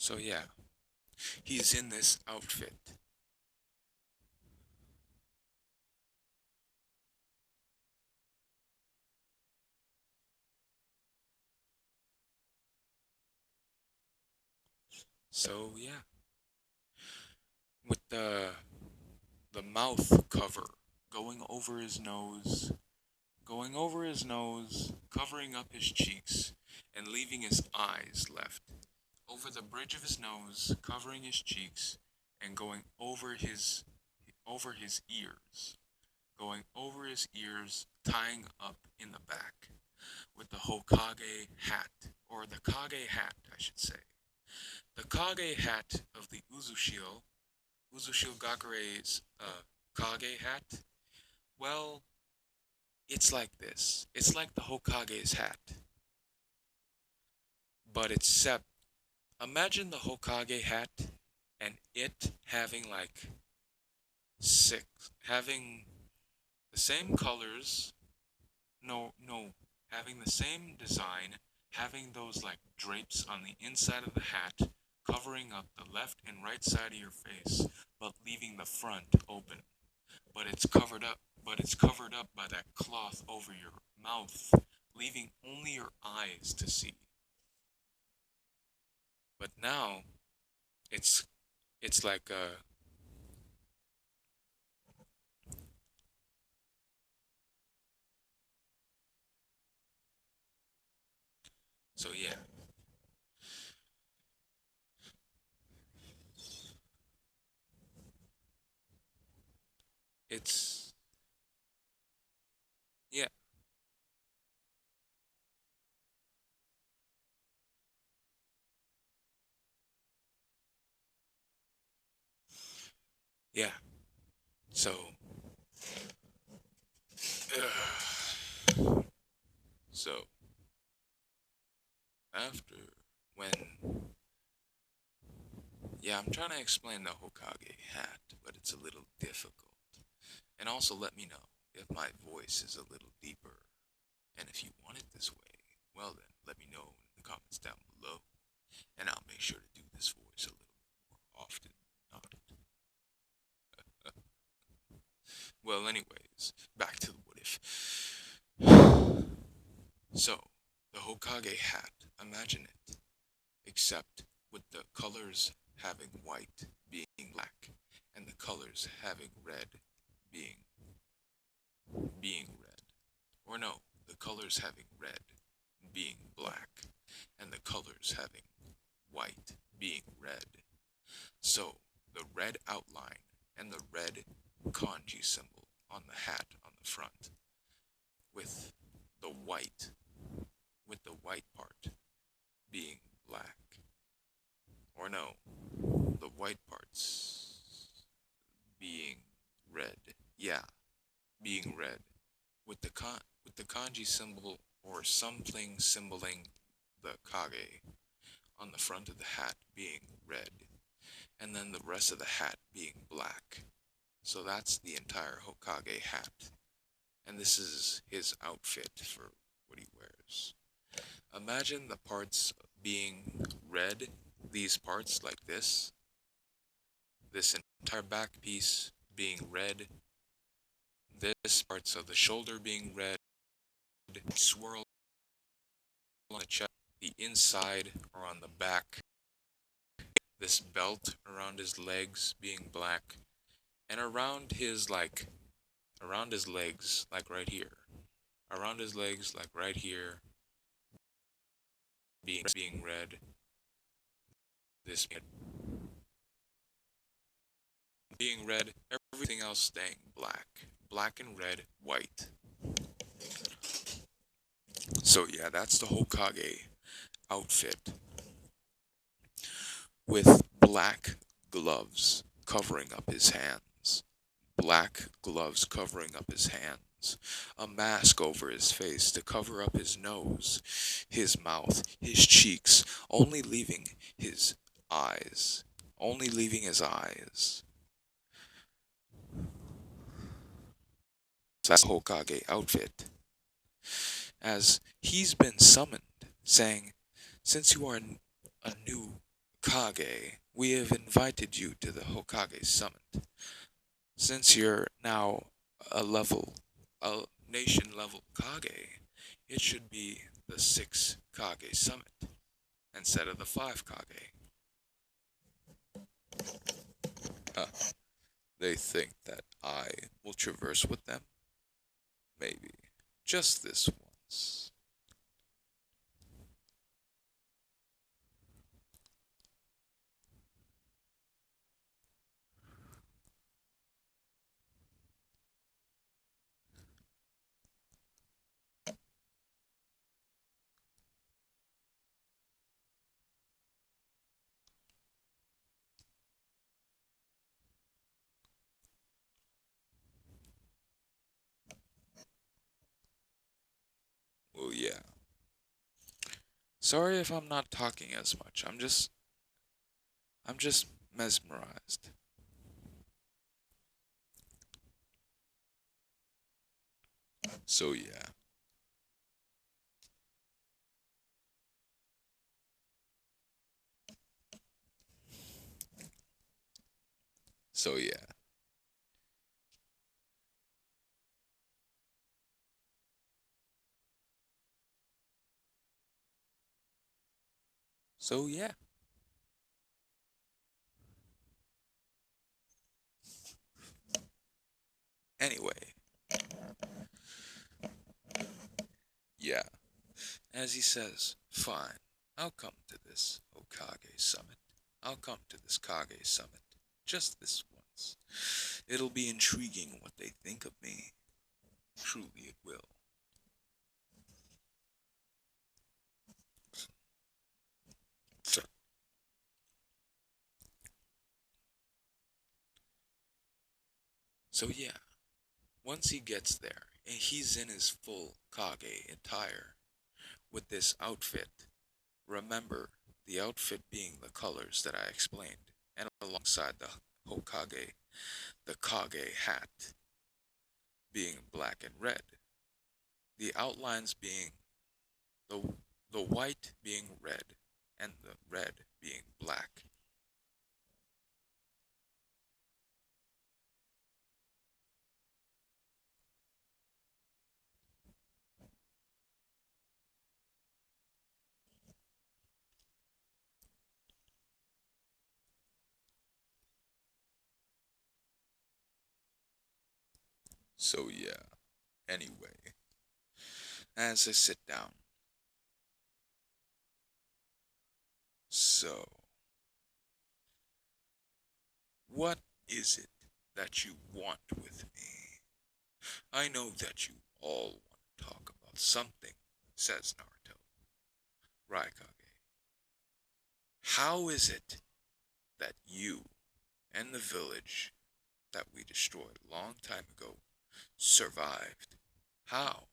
So yeah, he's in this outfit. So yeah, with the mouth cover going over his nose, covering up his cheeks, and leaving his eyes left. Over the bridge of his nose, covering his cheeks, and going over his ears. Going over his ears, tying up in the back with the Hokage hat, or the Kage hat, I should say. The Kage hat of the Uzushio Gakure's Kage hat, well, it's like this. It's like the Hokage's hat, but except imagine the Hokage hat and it having like six, having the same colors, no, having the same design, having those like drapes on the inside of the hat, covering up the left and right side of your face, but leaving the front open. But it's covered up by that cloth over your mouth, leaving only your eyes to see. But now it's it's like so yeah. It's yeah, yeah. So so after when yeah, I'm trying to explain the Hokage hat, but it's a little difficult. And also let me know if my voice is a little deeper. And if you want it this way, well then, let me know in the comments down below. And I'll make sure to do this voice a little bit more often. Not. Well, anyways, back to the what if. So, the Hokage hat, imagine it, except with the colors having white being black, and the colors having red being red. Or no, the colors having red being black, and the colors having white being red. So the red outline and the red kanji symbol on the hat on the front, with the white with the white part being black. Or no, the white parts being red. Yeah, being red. With the kanji symbol or something symboling the kage on the front of the hat being red, and then the rest of the hat being black. So that's the entire Hokage hat. And this is his outfit for what he wears. Imagine the parts being red, these parts like this entire back piece being red, this parts of the shoulder being red, swirl on the chest, the inside or on the back, this belt around his legs being black, and around his legs like right here, around his legs like right here being red, this being red, everything else staying black, black and red, white. So yeah, that's the Hokage outfit with black gloves covering up his hands. Black gloves covering up his hands. A mask over his face to cover up his nose, his mouth, his cheeks, only leaving his eyes. Only leaving his eyes. That's Hokage outfit. As he's been summoned, saying, "Since you are a new Kage, we have invited you to the Hokage summit. Since you're now a nation level Kage, it should be the 6 Kage summit instead of the 5 Kage." Huh. They think that I will traverse with them? Maybe. Just this once. Sorry if I'm not talking as much. I'm just mesmerized. So yeah. So yeah. So yeah. Anyway, yeah. As he says, fine. I'll come to this Hokage summit. I'll come to this Kage summit. Just this once. It'll be intriguing what they think of me. Truly it will. So, so yeah. Once he gets there, and he's in his full Kage attire with this outfit. Remember, the outfit being the colors that I explained, and alongside the Hokage, the Kage hat being black and red, the outlines being the the white being red and the red being black. So yeah, anyway, as I sit down, so what is it that you want with me? I know that you all want to talk about something, says Naruto. Raikage, how is it that you and the village that we destroyed a long time ago survived? How?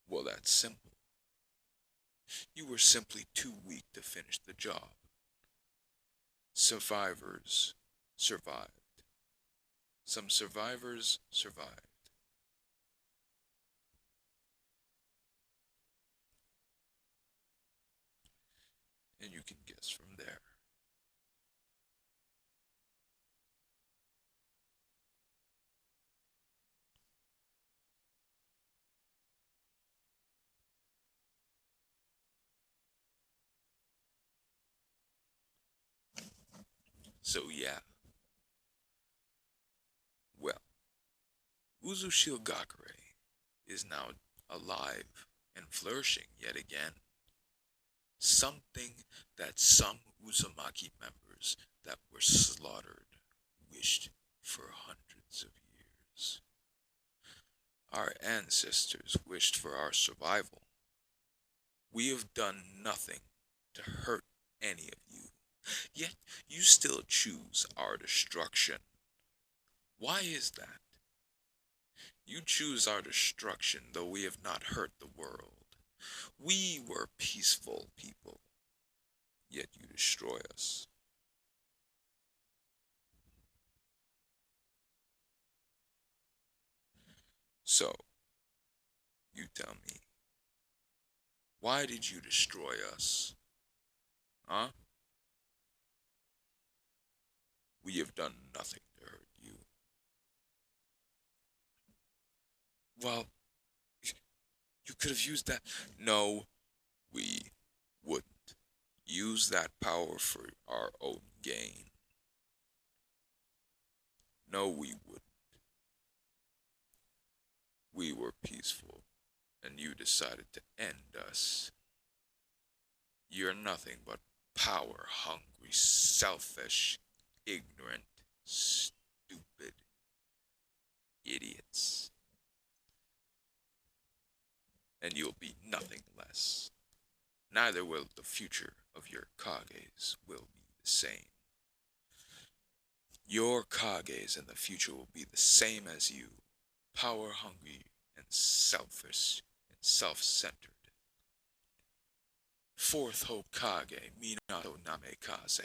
Well, that's simple. You were simply too weak to finish the job. Survivors survived. Some survivors survived. And you can guess from there. So yeah, well, Uzushigakure is now alive and flourishing yet again. Something that some Uzumaki members that were slaughtered wished for hundreds of years. Our ancestors wished for our survival. We have done nothing to hurt any of you, yet you still choose our destruction. Why is that? You choose our destruction though we have not hurt the world. We were peaceful people, yet you destroy us. So, you tell me, why did you destroy us? Huh? We have done nothing to hurt you. Well, you could have used that. No, we wouldn't. Use that power for our own gain. No, we wouldn't. We were peaceful, and you decided to end us. You're nothing but power hungry, selfish, ignorant, stupid idiots. And you'll be nothing less. Neither will the future of your Kages will be the same. Your Kages in the future will be the same as you, power hungry and selfish and self-centered. Fourth Hokage, Minato Namikaze.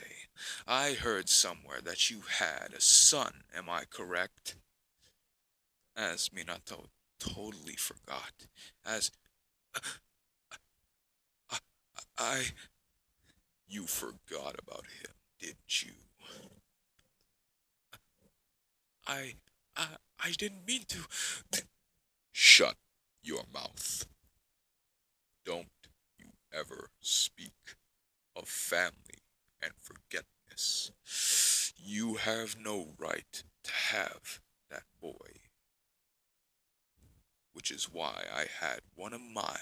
I heard somewhere that you had a son, am I correct? As Minato totally forgot. As I, I you forgot about him, didn't you? I, I, I didn't mean to. Shut your mouth. Don't you ever speak of family and forgetfulness. You have no right to have that boy. Which is why I had one of my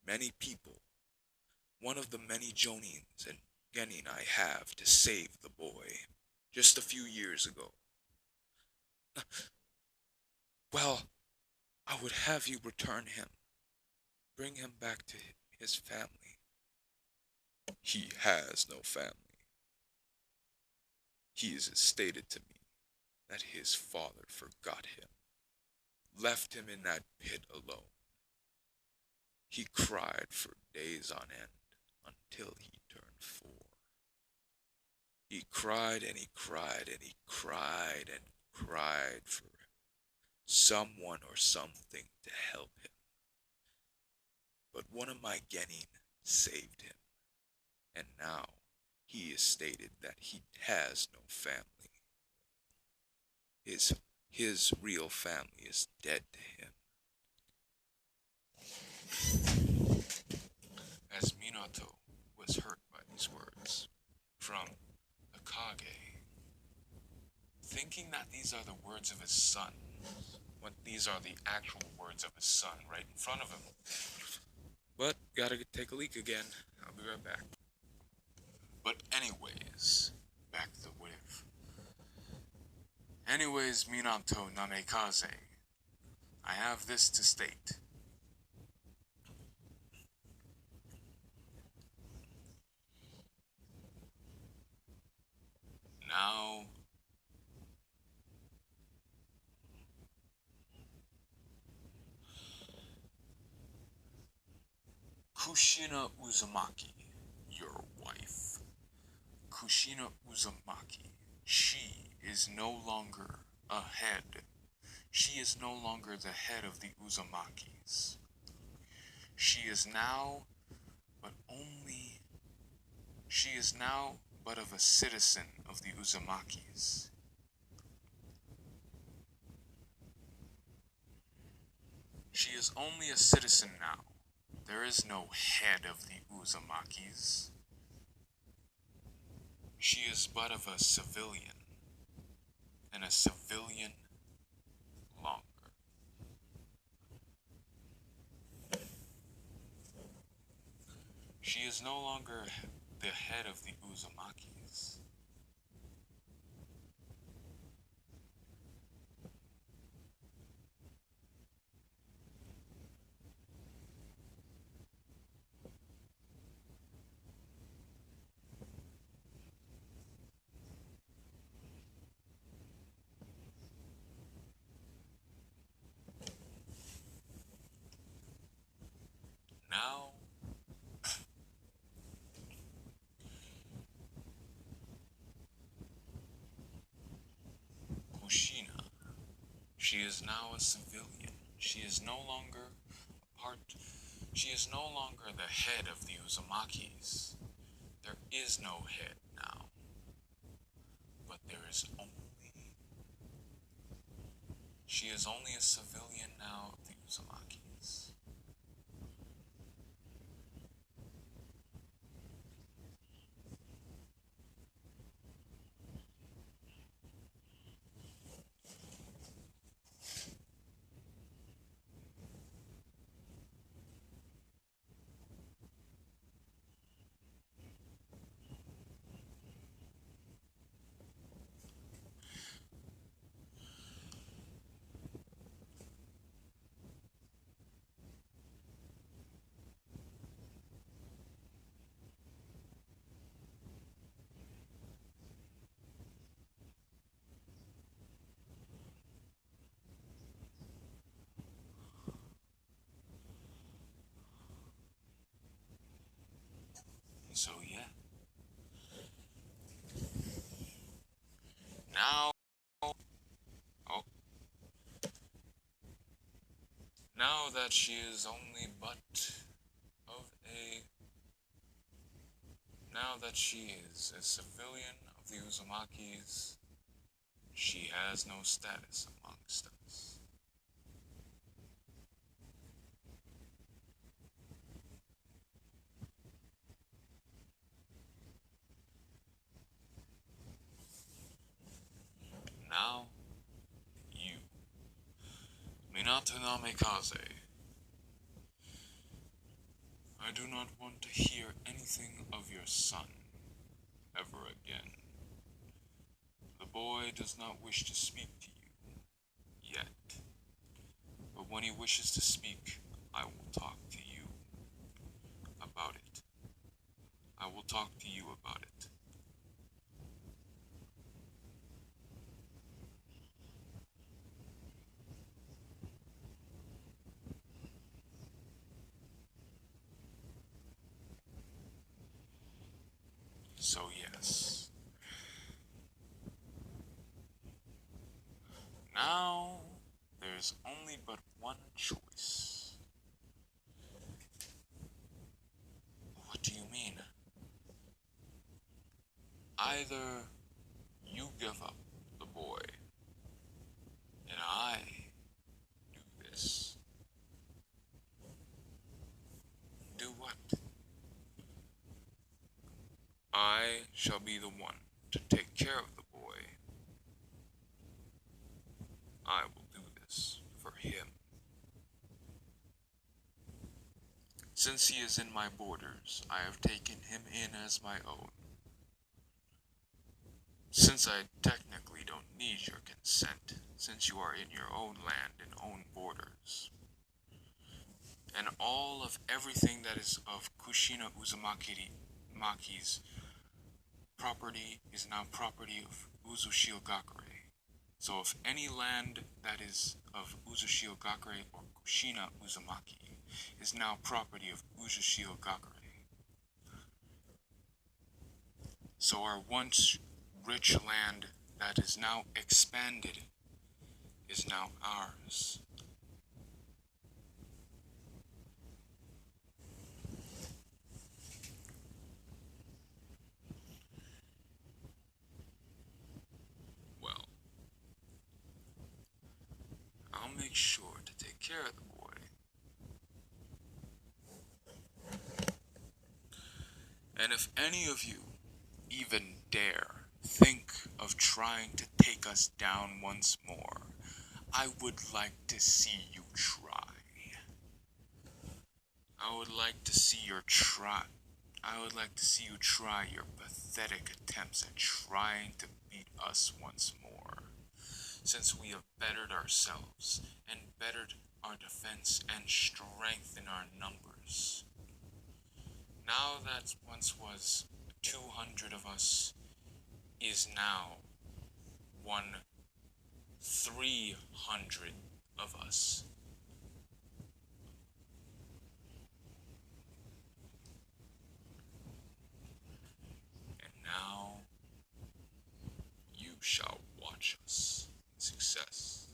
many people, one of the many Jonins and Genin I have to save the boy just a few years ago. Well, I would have you return him, bring him back to his family. He has no family. He has stated to me that his father forgot him, left him in that pit alone. He cried for days on end until he turned 4. He cried and he cried and he cried and cried for someone or something to help him. But one of my Genin saved him, and now he has stated that he has no family. His real family is dead to him. As Minato was hurt by these words from the Kage, thinking that these are the words of his son, when these are the actual words of his son right in front of him. But gotta take a leak again. I'll be right back. But anyways, back to the what if. Anyways, Minato Namikaze, I have this to state. Now, Kushina Uzumaki, your wife. Kushina Uzumaki, she is no longer a head. She is no longer the head of the Uzumakis. She is now but of a citizen of the Uzumakis. She is only a citizen now. There is no head of the Uzumakis. She is but of a civilian, and a civilian longer. She is no longer the head of the Uzumakis. Now, Kushina, she is now a civilian. She is no longer she is no longer the head of the Uzumakis. There is no head now, but she is only a civilian now of the Uzumakis. that she is only but of a... Now that she is a civilian of the Uzumakis, she has no status amongst us. Now, you, Minato Namikaze, I do not want to hear anything of your son ever again. The boy does not wish to speak to you yet, but when he wishes to speak, I will talk to you about it. I will talk to you about it. So yes. Now, there's only but one choice. What do you mean? Either you give up the boy, and I do this. Do what? I shall be the one to take care of the boy. I will do this for him. Since he is in my borders, I have taken him in as my own. Since I technically don't need your consent, since you are in your own land and own borders, and all of everything that is of Kushina Uzumaki's property is now property of Uzushigakure. So if any land that is of Uzushigakure or Kushina Uzumaki is now property of Uzushigakure. So our once rich land that is now expanded is now ours. Well, I'll make sure to take care of the boy. And if any of you even dare think of trying to take us down once more, I would like to see you try. I would like to see your try. I would like to see you try your pathetic attempts at trying to beat us once more. Since we have bettered ourselves and bettered our defense and strengthened our numbers. Now that once was 200 of us is now 300 of us. And now you shall watch us in success.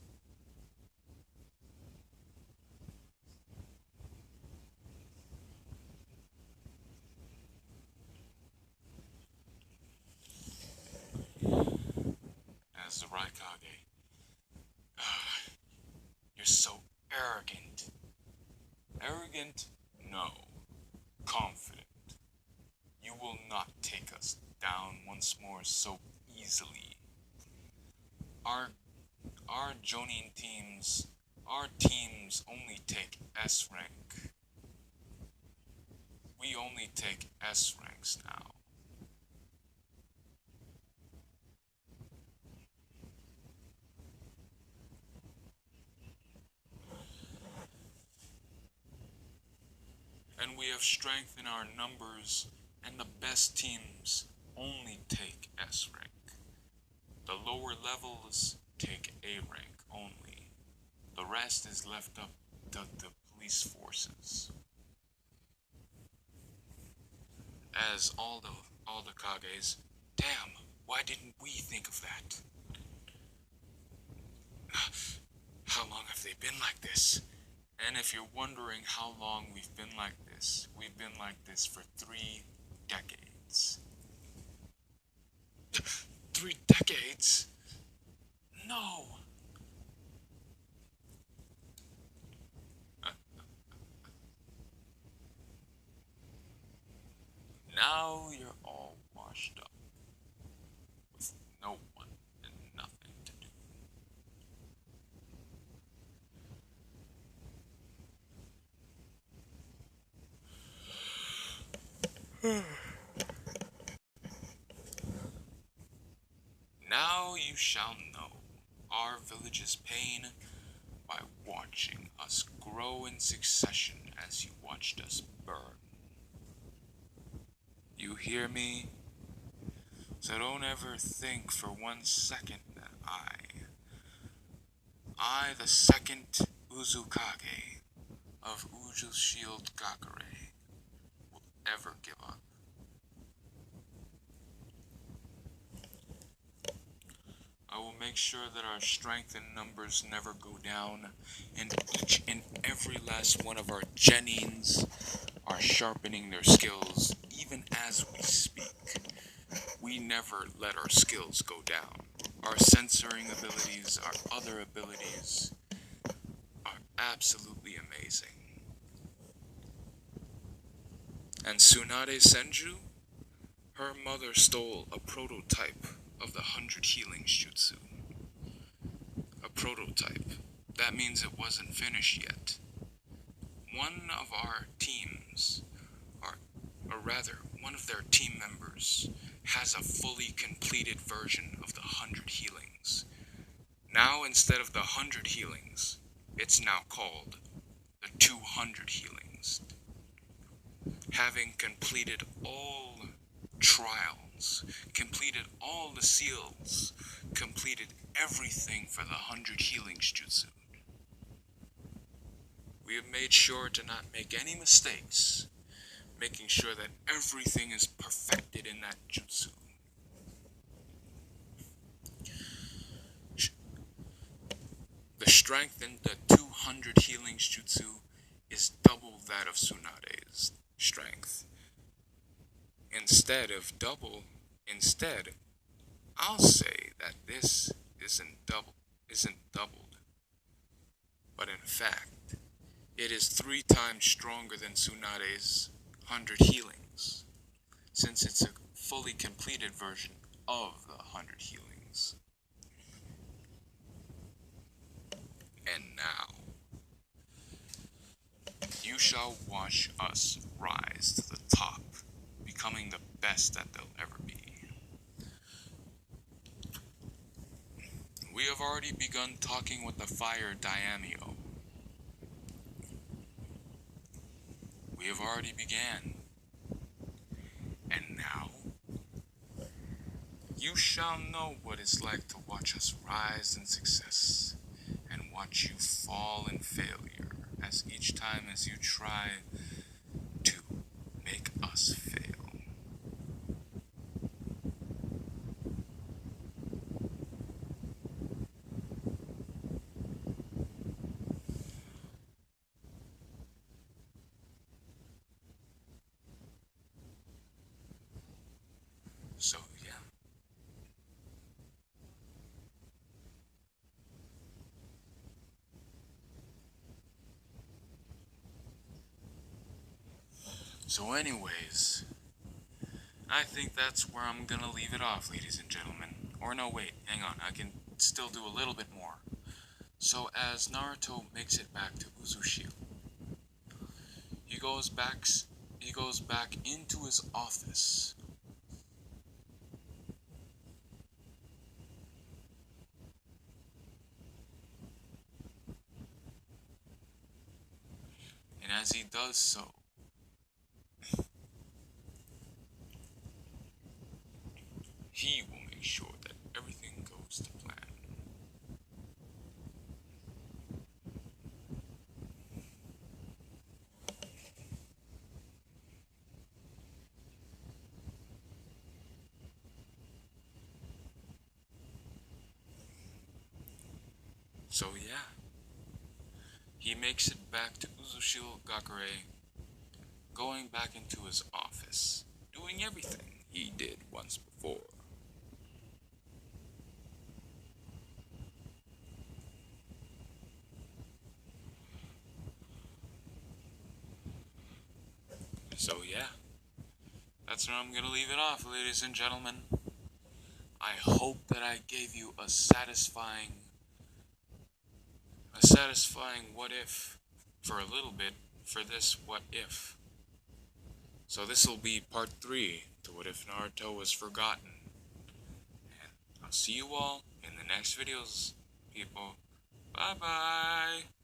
As the Raikage, you're so arrogant. Arrogant? No. Confident. You will not take us down once more so easily. Our Jonin teams, our teams only take S rank. We only take S ranks now. And we have strength in our numbers, and the best teams only take S rank. The lower levels take A rank only. The rest is left up to the police forces. As all the Kages, damn, why didn't we think of that? How long have they been like this? And if you're wondering how long we've been like this for 3 decades. 3 decades? No! Now you're all washed up, with no one and nothing to do. Now you shall know our village's pain by watching us grow in succession as you watched us burn. You hear me? So don't ever think for 1 second that the second Uzukage of Uju's Shield Gakure, will ever give up. I will make sure that our strength and numbers never go down, and each and every last one of our genins are sharpening their skills even as we speak. We never let our skills go down. Our censoring abilities, our other abilities, are absolutely amazing. And Tsunade Senju, her mother stole a prototype of the 100 Healings Jutsu. A prototype. That means it wasn't finished yet. One of our teams, or rather, one of their team members, has a fully completed version of the 100 Healings. Now, instead of the 100 Healings, it's now called the 200 Healings. Having completed all trials, completed all the seals, completed everything for the 100 Healings Jutsu. We have made sure to not make any mistakes, making sure that everything is perfected in that jutsu. The strength in the 200 Healings Jutsu is double that of Tsunade's strength. Instead, I'll say that this isn't doubled, but in fact, it is 3 times stronger than Tsunade's 100 Healings, since it's a fully completed version of the 100 Healings. And now, you shall watch us rise to the top, becoming the best that they'll ever be. We have already begun talking with the Fire Daimyo. We have already began. And now, you shall know what it's like to watch us rise in success, and watch you fall in failure, as each time as you try to make us fail. So, yeah. So anyways, I think that's where I'm gonna leave it off, ladies and gentlemen. Or no, wait, hang on, I can still do a little bit more. So as Naruto makes it back to Uzumaki, he goes back into his office. And as he does so, he will make sure that everything goes to plan. So yeah, he makes it back to Uzumaki, going back into his office, doing everything he did once before. So yeah, that's where I'm gonna leave it off, ladies and gentlemen. I hope that I gave you a satisfying what if for a little bit for this what if. So this will be part 3 to What If Naruto Was Forgotten. And I'll see you all in the next videos, people. Bye bye.